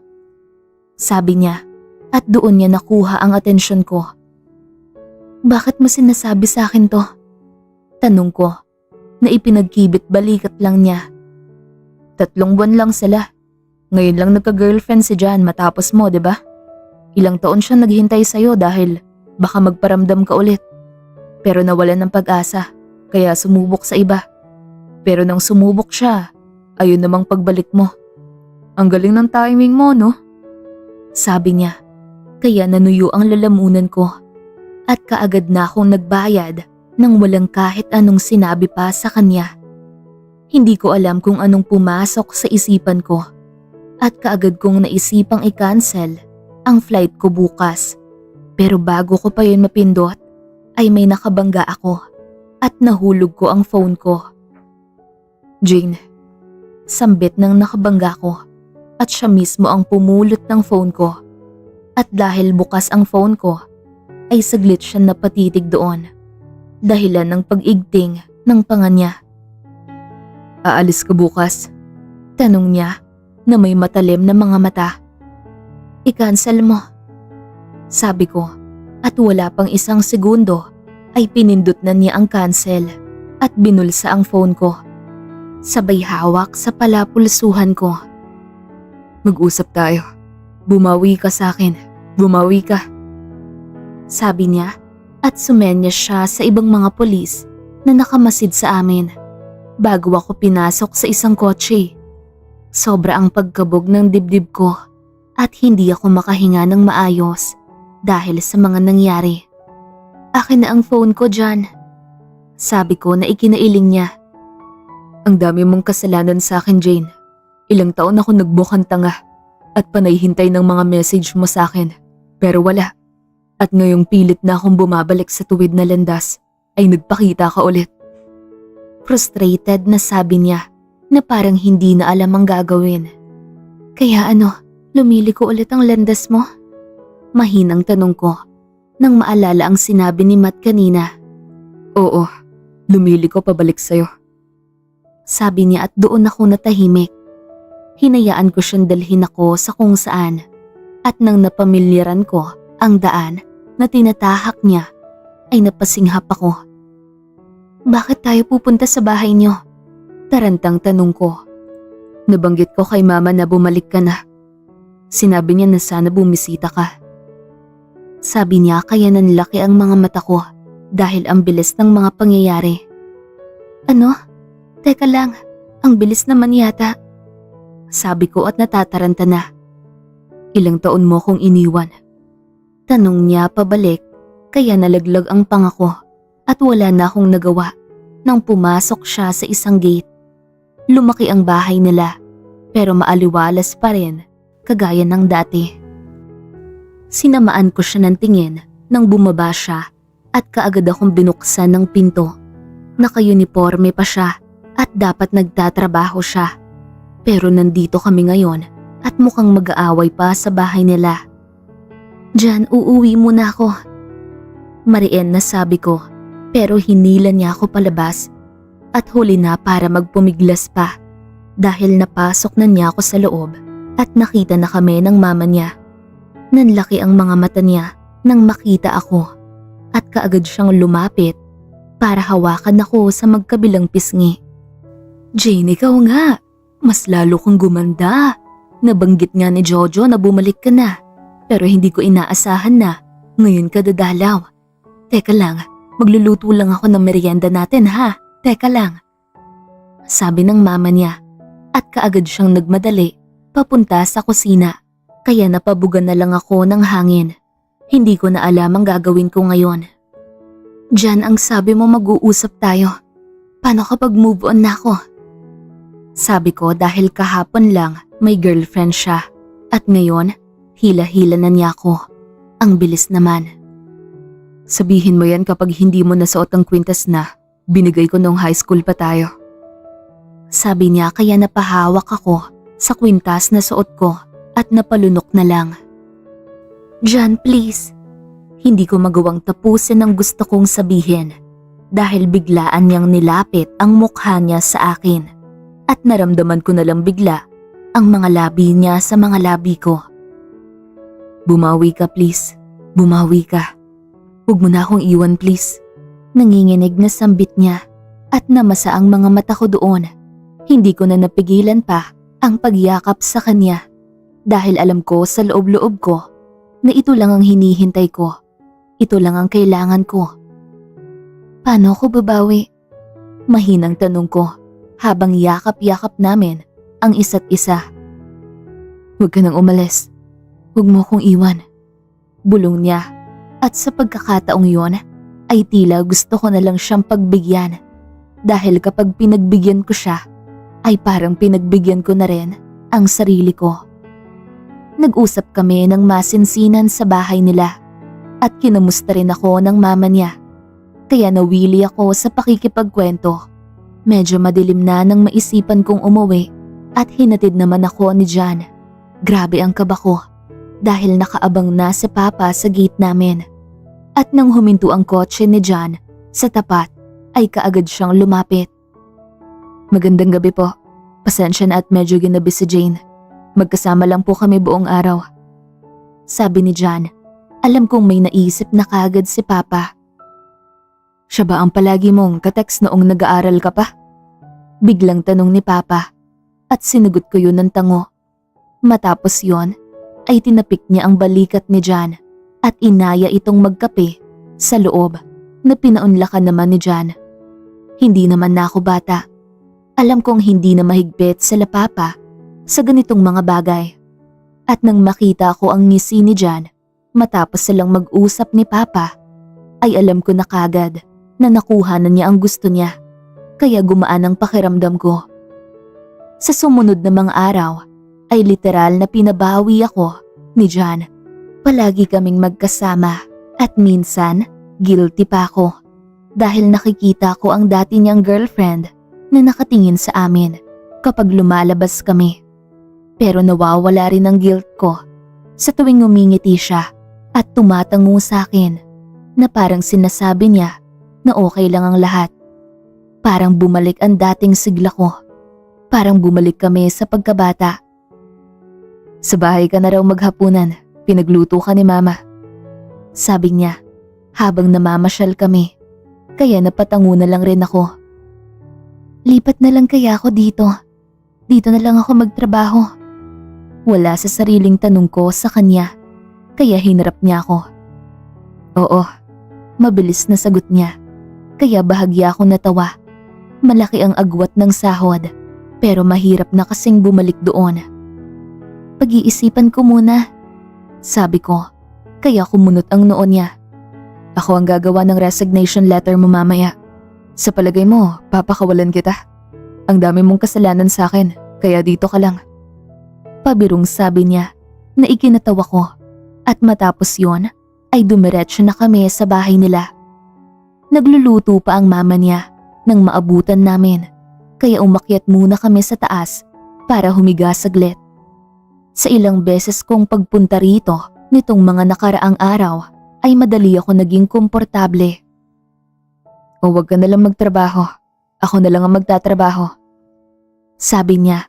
Sabi niya at doon niya nakuha ang atensyon ko. Bakit mo sinasabi sa akin to? Tanong ko na ipinagkibit balikat lang niya. 3 buwan lang sila. Ngayon lang nagka-girlfriend si Jan matapos mo, 'di ba? Ilang taon siya naghintay sa'yo dahil baka magparamdam ka ulit. Pero nawalan ng pag-asa, kaya sumubok sa iba. Pero nang sumubok siya, ayun namang pagbalik mo. Ang galing ng timing mo, no? Sabi niya, kaya nanuyo ang lalamunan ko. At kaagad na akong nagbayad nang walang kahit anong sinabi pa sa kanya. Hindi ko alam kung anong pumasok sa isipan ko. At kaagad kong naisipang i-cancel ang flight ko bukas. Pero bago ko pa yun mapindot, ay may nakabangga ako at nahulog ko ang phone ko. Jane, sambit ng nakabangga ko at siya mismo ang pumulot ng phone ko. At dahil bukas ang phone ko, ay saglit siya napatitig doon. Dahilan ng pag-igting ng panga niya. Aalis ka bukas? Tanong niya na may matalim na mga mata. I-cancel mo. Sabi ko at wala pang 1 segundo ay pinindot na niya ang cancel at binulsa ang phone ko. Sabay hawak sa palapulsuhan ko. Mag-usap tayo. Bumawi ka sa akin. Bumawi ka. Sabi niya at sumenyas siya sa ibang mga pulis na nakamasid sa amin. Bago ako pinasok sa isang kotse. Sobra ang pagkabog ng dibdib ko at hindi ako makahinga ng maayos dahil sa mga nangyari. Akin na ang phone ko, John. Sabi ko na ikinailing niya. Ang dami mong kasalanan sa akin, Jane. Ilang taon ako nagbukang tanga at panay hintay ng mga message mo sa akin. Pero wala. At ngayong pilit na akong bumabalik sa tuwid na landas, ay nagpakita ka ulit. Frustrated na sabi niya na parang hindi na alam ang gagawin. Kaya lumiliko ulit ang landas mo? Mahinang tanong ko nang maalala ang sinabi ni Matt kanina. Oo, lumiliko pabalik sa'yo. Sabi niya at doon ako natahimik. Hinayaan ko siyang dalhin ako sa kung saan at nang napamilyaran ko ang daan na tinatahak niya ay napasinghap ako. Bakit tayo pupunta sa bahay niyo? Tarantang tanong ko. Nabanggit ko kay mama na bumalik ka na. Sinabi niya na sana bumisita ka. Sabi niya kaya nanlaki ang mga mata ko dahil ang bilis ng mga pangyayari. Ano? Teka lang, ang bilis naman yata. Sabi ko at natataranta na. Ilang taon mo kong iniwan? Tanong niya pabalik kaya nalaglag ang pangako at wala na akong nagawa nang pumasok siya sa isang gate. Lumaki ang bahay nila pero maaliwalas pa rin kagaya ng dati. Sinamaan ko siya ng tingin nang bumaba siya at kaagad akong binuksan ng pinto. Naka-uniforme pa siya at dapat nagtatrabaho siya. Pero nandito kami ngayon at mukhang mag-aaway pa sa bahay nila. Diyan, uuwi muna ako. Mariin na sabi ko pero hinila niya ako palabas at huli na para magpumiglas pa dahil napasok na niya ako sa loob at nakita na kami ng mama niya. Nanlaki ang mga mata niya nang makita ako at kaagad siyang lumapit para hawakan ako sa magkabilang pisngi. Jane, ikaw nga. Mas lalo kang gumanda. Nabanggit nga ni Jojo na bumalik ka na. Pero hindi ko inaasahan na ngayon ka dadalaw. Teka lang, magluluto lang ako ng merienda natin ha. Teka lang. Sabi ng mama niya at kaagad siyang nagmadali papunta sa kusina. Kaya napabugan na lang ako ng hangin. Hindi ko na alam ang gagawin ko ngayon. Diyan ang sabi mo mag-uusap tayo. Paano kapag move on na ako? Sabi ko dahil kahapon lang may girlfriend siya at ngayon hila-hila na niya ako. Ang bilis naman. Sabihin mo yan kapag hindi mo nasuot ang kwintas na binigay ko nung high school pa tayo. Sabi niya kaya napahawak ako sa kwintas na suot ko at napalunok na lang. John, please. Hindi ko magawang tapusin ang gusto kong sabihin dahil biglaan niyang nilapit ang mukha niya sa akin at naramdaman ko na lang bigla ang mga labi niya sa mga labi ko. Bumawi ka please. Bumawi ka. Huwag mo na akong iwan please. Nanginginig na sambit niya at namasa ang mga mata ko doon. Hindi ko na napigilan pa ang pagyakap sa kanya dahil alam ko sa loob-loob ko na ito lang ang hinihintay ko. Ito lang ang kailangan ko. Paano ko babawi? Mahinang tanong ko habang yakap-yakap namin ang isa't isa. Huwag ka nang umalis. Huwag mo akong iwan. Bulong niya at sa pagkakataong yon ay tila gusto ko na lang siyang pagbigyan dahil kapag pinagbigyan ko siya ay parang pinagbigyan ko na rin ang sarili ko. Nag-usap kami ng masinsinan sa bahay nila at kinamusta rin ako ng mama niya. Kaya nawili ako sa pakikipagkwento. Medyo madilim na nang maisipan kong umuwi at hinatid naman ako ni John. Grabe ang kaba ko dahil nakaabang na si Papa sa gate namin. At nang huminto ang kotse ni John sa tapat ay kaagad siyang lumapit. Magandang gabi po. Pasensya na at medyo ginabi si Jane. Magkasama lang po kami buong araw. Sabi ni John. Alam kong may naisip na kaagad si Papa. Siya ba ang palagi mong katext noong nag-aaral ka pa? Biglang tanong ni Papa at sinagot ko yun ng tango. Matapos yon ay tinapik niya ang balikat ni John at inaya itong magkape sa loob na pinaunlakan naman ni John. Hindi naman na ako bata. Alam kong hindi na mahigpit sila Papa sa ganitong mga bagay. At nang makita ko ang ngisi ni John Matapos silang mag-usap ni Papa, ay alam ko na kagad na nakuha na niya ang gusto niya, kaya gumaan ang pakiramdam ko. Sa sumunod na mga araw ay literal na pinabawi ako ni John. Palagi kaming magkasama at minsan guilty pa ako dahil nakikita ko ang dati niyang girlfriend na nakatingin sa amin kapag lumalabas kami. Pero nawawala rin ang guilt ko sa tuwing umingiti siya at tumatango sa akin na parang sinasabi niya na okay lang ang lahat. Parang bumalik ang dating sigla ko. Parang bumalik kami sa pagkabata. Sa bahay ka na raw maghapunan, pinagluto ka ni Mama. Sabi niya habang namamasyal kami, kaya napatango na lang rin ako. Lipat na lang kaya ako dito. Dito na lang ako magtrabaho. Wala sa sariling tanong ko sa kanya, kaya hinarap niya ako. Oo, mabilis na sagot niya, kaya bahagya ako natawa. Malaki ang agwat ng sahod, pero mahirap na kasing bumalik doon. Pag-iisipan ko muna, sabi ko, kaya kumunot ang noo niya. Ako ang gagawa ng resignation letter mo mamaya. Sa palagay mo, papakawalan kita. Ang dami mong kasalanan sa akin, kaya dito ka lang. Pabirong sabi niya na ikinatawa ko at matapos yon ay dumiretso na kami sa bahay nila. Nagluluto pa ang mama niya nang maabutan namin, kaya umakyat muna kami sa taas para humiga saglit. Sa ilang beses kong pagpunta rito nitong mga nakaraang araw ay madali ako naging komportable. O wag ka na lang magtrabaho, ako na lang ang magtatrabaho. Sabi niya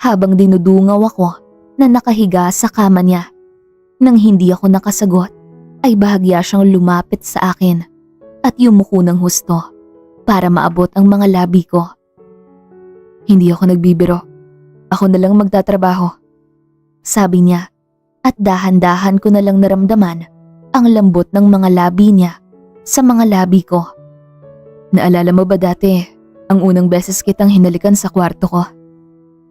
habang dinudungaw ako na nakahiga sa kama niya. Nang hindi ako nakasagot ay bahagya siyang lumapit sa akin at yumuko ng husto para maabot ang mga labi ko. Hindi ako nagbibiro, ako na lang magtatrabaho. Sabi niya at dahan-dahan ko na lang naramdaman ang lambot ng mga labi niya sa mga labi ko. Naalala mo ba dati ang unang beses kitang hinalikan sa kwarto ko?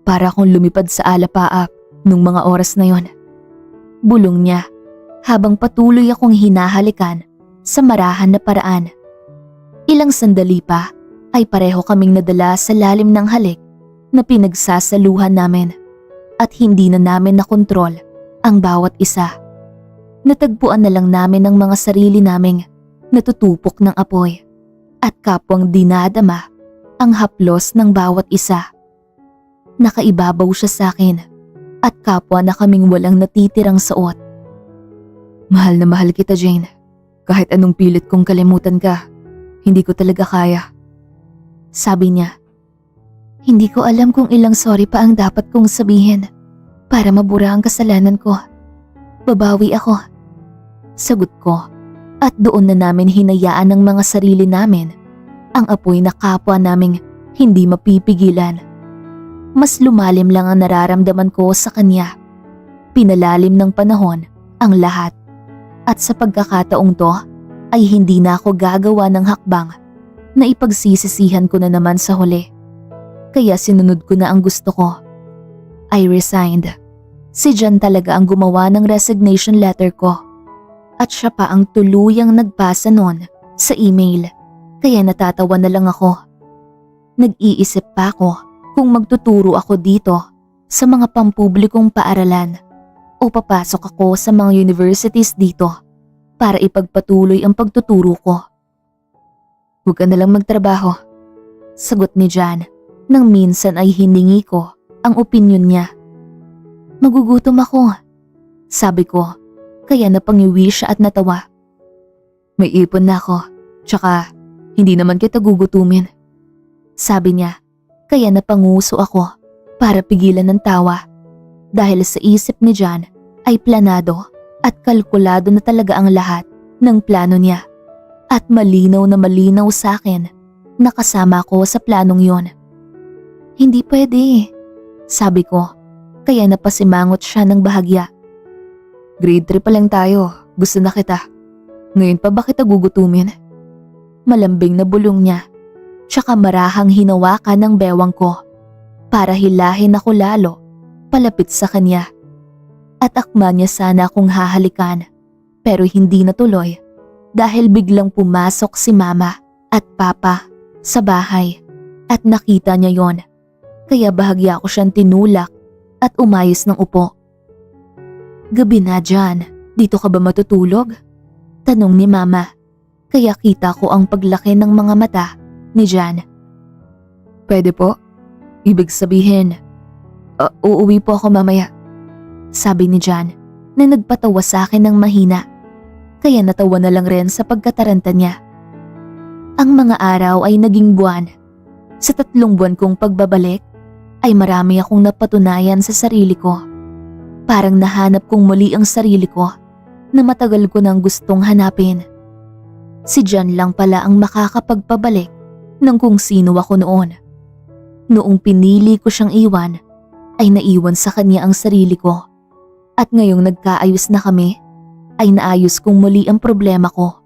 Para akong lumipad sa alapaap nung mga oras na yon. Bulong niya habang patuloy akong hinahalikan sa marahan na paraan. Ilang sandali pa ay pareho kaming nadala sa lalim ng halik na pinagsasaluhan namin at hindi na namin nakontrol ang bawat isa. Natagpuan na lang namin ang mga sarili naming natutupok ng apoy at kapwang dinadama ang haplos ng bawat isa. Nakaibabaw siya sa akin at kapwa na kaming walang natitirang suot. Mahal na mahal kita, Jane. Kahit anong pilit kong kalimutan ka, hindi ko talaga kaya. Sabi niya. Hindi ko alam kung ilang sorry pa ang dapat kong sabihin para mabura ang kasalanan ko. Babawi ako. Sagot ko at doon na namin hinayaan ng mga sarili namin ang apoy na kapwa naming hindi mapipigilan. Mas lumalim lang ang nararamdaman ko sa kanya. Pinalalim ng panahon ang lahat. At sa pagkakataong to ay hindi na ako gagawa ng hakbang na ipagsisisihan ko na naman sa huli. Kaya sinunod ko na ang gusto ko. I resigned. Si John talaga ang gumawa ng resignation letter ko. At siya pa ang tuluyang nagpasa nun sa email. Kaya natatawa na lang ako. Nag-iisip pa ako kung magtuturo ako dito sa mga pampublikong paaralan o papasok ako sa mga universities dito para ipagpatuloy ang pagtuturo ko. Huwag ka na lang magtrabaho, sagot ni John nang minsan ay hiningi ko ang opinyon niya. Magugutom ako, sabi ko, kaya napangiwi siya at natawa. May ipon na ako, tsaka hindi naman kita gugutumin, sabi niya. Kaya napanguso ako para pigilan ng tawa dahil sa isip ni John ay planado at kalkulado na talaga ang lahat ng plano niya at malinaw na malinaw sa akin na kasama ko sa planong yon. Hindi pwede, sabi ko, kaya napasimangot siya ng bahagya. Grade 3 pa lang tayo, gusto na kita. Ngayon pa ba kita gugutumin? Malambing na bulong niya. Tsaka marahang hinawakan ng bewang ko para hilahin ako lalo palapit sa kanya. At akma niya sana akong hahalikan Pero hindi natuloy dahil biglang pumasok si Mama at Papa sa bahay at nakita niya yon. Kaya bahagya ko siyang tinulak at umayos ng upo. "Gabi na Jan, dito ka ba matutulog?" Tanong ni Mama. Kaya kita ko ang paglaki ng mga mata ni Jan. Pwede po? Ibig sabihin, uuwi po ako mamaya. Sabi ni Jan na nagpatawa sa akin ng mahina. Kaya natawa na lang rin sa pagkataranta niya. Ang mga araw ay naging buwan. Sa 3 buwan kong pagbabalik ay marami akong napatunayan sa sarili ko. Parang nahanap kong muli ang sarili ko na matagal ko nang gustong hanapin. Si Jan lang pala ang makakapagpabalik ng kung sino ako noon. Noong pinili ko siyang iwan, ay naiwan sa kanya ang sarili ko. At ngayong nagkaayos na kami, ay naayos kong muli ang problema ko.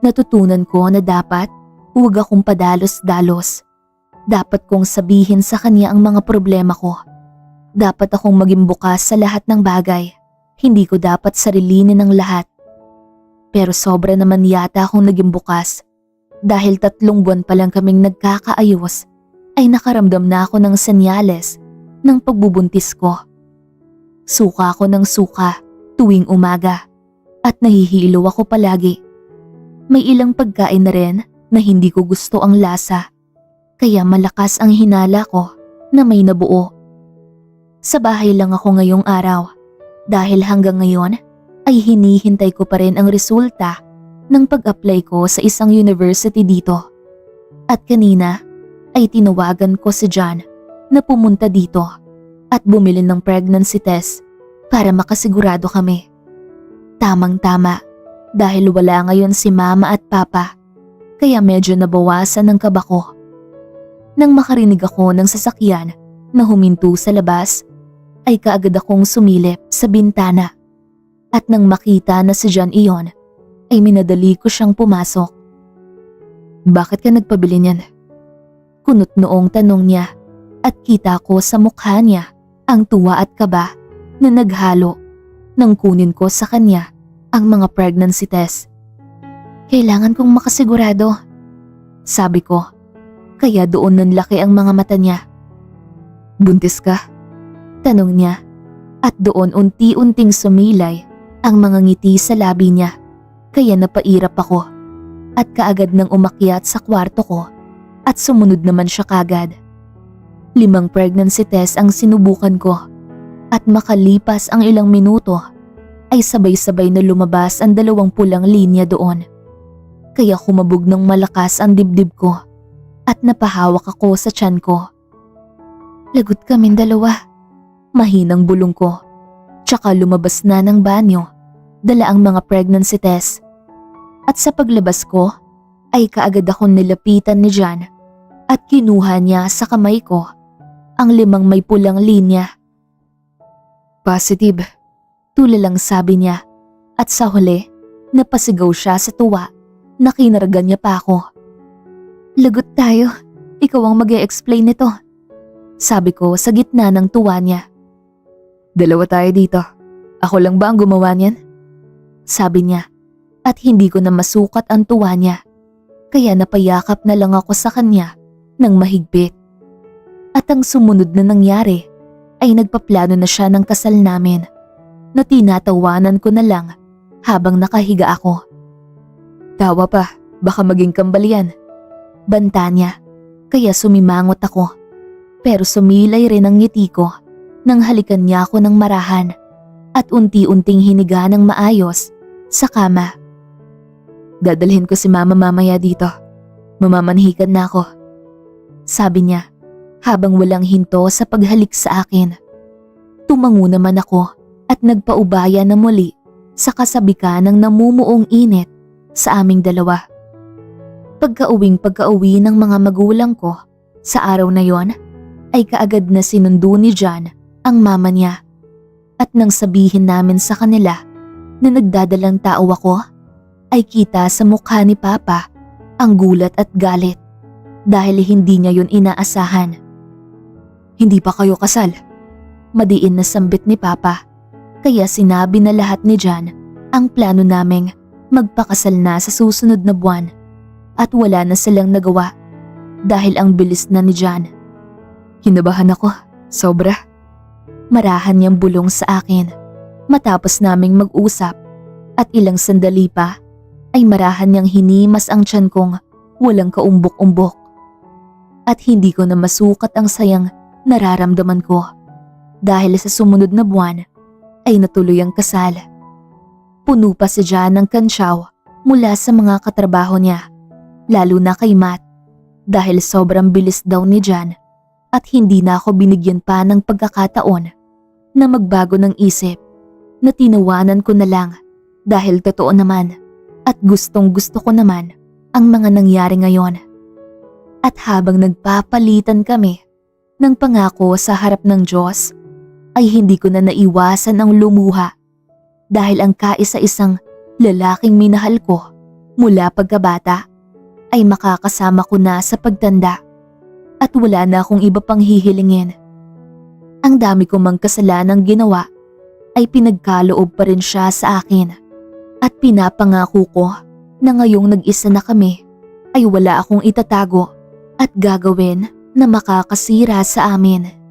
Natutunan ko na dapat huwag akong padalos-dalos. Dapat kong sabihin sa kanya ang mga problema ko. Dapat akong maging bukas sa lahat ng bagay. Hindi ko dapat sarilinin ang lahat. Pero sobra naman yata akong naging bukas. Dahil 3 buwan pa lang kaming nagkakaayos, ay nakaramdam na ako ng senyales ng pagbubuntis ko. Suka ako ng suka tuwing umaga at nahihilo ako palagi. May ilang pagkain na rin na hindi ko gusto ang lasa, kaya malakas ang hinala ko na may nabuo. Sa bahay lang ako ngayong araw dahil hanggang ngayon ay hinihintay ko pa rin ang resulta ng pag-apply ko sa isang university dito. At kanina ay tinawagan ko si John na pumunta dito at bumili ng pregnancy test para makasigurado kami. Tamang-tama dahil wala ngayon si Mama at Papa, kaya medyo nabawasan ang kaba ko. Nang makarinig ako ng sasakyan na huminto sa labas, ay kaagad akong sumilip sa bintana. At nang makita na si John iyon, ay minadali ko siyang pumasok. Bakit ka nagpabili niyan? Kunot noong tanong niya at kita ko sa mukha niya ang tuwa at kaba na naghalo nang kunin ko sa kanya ang mga pregnancy test. Kailangan kong makasigurado, sabi ko, kaya doon nanlaki ang mga mata niya. Buntis ka? Tanong niya at doon unti-unting sumilay ang mga ngiti sa labi niya, kaya napairap ako at kaagad nang umakyat sa kwarto ko at sumunod naman siya kagad. 5 pregnancy test ang sinubukan ko at makalipas ang ilang minuto ay sabay-sabay na lumabas ang 2 pulang linya doon. Kaya kumabog ng malakas ang dibdib ko at napahawak ako sa tiyan ko. Lagot kaming 2. Mahinang bulong ko. Tsaka lumabas na ng banyo, dala ang mga pregnancy test. At sa paglabas ko, ay kaagad akong nilapitan ni John at kinuha niya sa kamay ko ang 5 may pulang linya. Positive. Tulalang sabi niya at sa huli, napasigaw siya sa tuwa na kinaragan niya pa ako. Lagot tayo, ikaw ang mag-e-explain nito, sabi ko sa gitna ng tuwa niya. 2 tayo dito. Ako lang ba ang gumawa niyan? Sabi niya at hindi ko na masukat ang tuwa niya. Kaya napayakap na lang ako sa kanya ng mahigpit. At ang sumunod na nangyari ay nagpaplano na siya ng kasal namin na tinatawanan ko na lang habang nakahiga ako. Tawa pa, baka maging kambal yan. Banta niya, kaya sumimangot ako. Pero sumilay rin ang ngiti ko nang halikan niya ako ng marahan at unti-unting hiniga ng maayos sa kama. Dadalhin ko si Mama mamaya dito. Mamamanhikan na ako, sabi niya habang walang hinto sa paghalik sa akin. Tumango naman ako at nagpaubaya na muli sa kasabikan ng namumuong init sa aming 2. Pagka-uwi ng mga magulang ko sa araw na yon, ay kaagad na sinundo ni John ang mama niya. At nang sabihin namin sa kanila na nagdadalang tao ako, ay kita sa mukha ni Papa ang gulat at galit dahil hindi niya yun inaasahan. Hindi pa kayo kasal? Madiin na sambit ni Papa, kaya sinabi na lahat ni John Ang plano naming magpakasal na sa susunod na buwan at wala na silang nagawa dahil ang bilis na ni John. Kinabahan ako, sobra. Marahan niyang bulong sa akin matapos naming mag-usap at ilang sandali pa ay marahan niyang hinimas ang tiyan kong walang kaumbok-umbok. At hindi ko na masukat ang sayang nararamdaman ko dahil sa sumunod na buwan ay natuloy ang kasal. Puno pa si John ng kantsaw mula sa mga katrabaho niya, lalo na kay Matt, dahil sobrang bilis daw ni John at hindi na ako binigyan pa ng pagkakataon na magbago ng isip, na tinawanan ko na lang dahil totoo naman at gustong gusto ko naman ang mga nangyari ngayon. At habang nagpapalitan kami ng pangako sa harap ng Diyos, ay hindi ko na naiwasan ang lumuha dahil ang kaisa-isang lalaking minahal ko mula pagkabata ay makakasama ko na sa pagtanda at wala na akong iba pang hihilingin. Ang dami ko mang kasalanang ginawa ay pinagkaloob pa rin siya sa akin at pinapangako ko na ngayong nag-isa na kami ay wala akong itatago at gagawin na makakasira sa amin.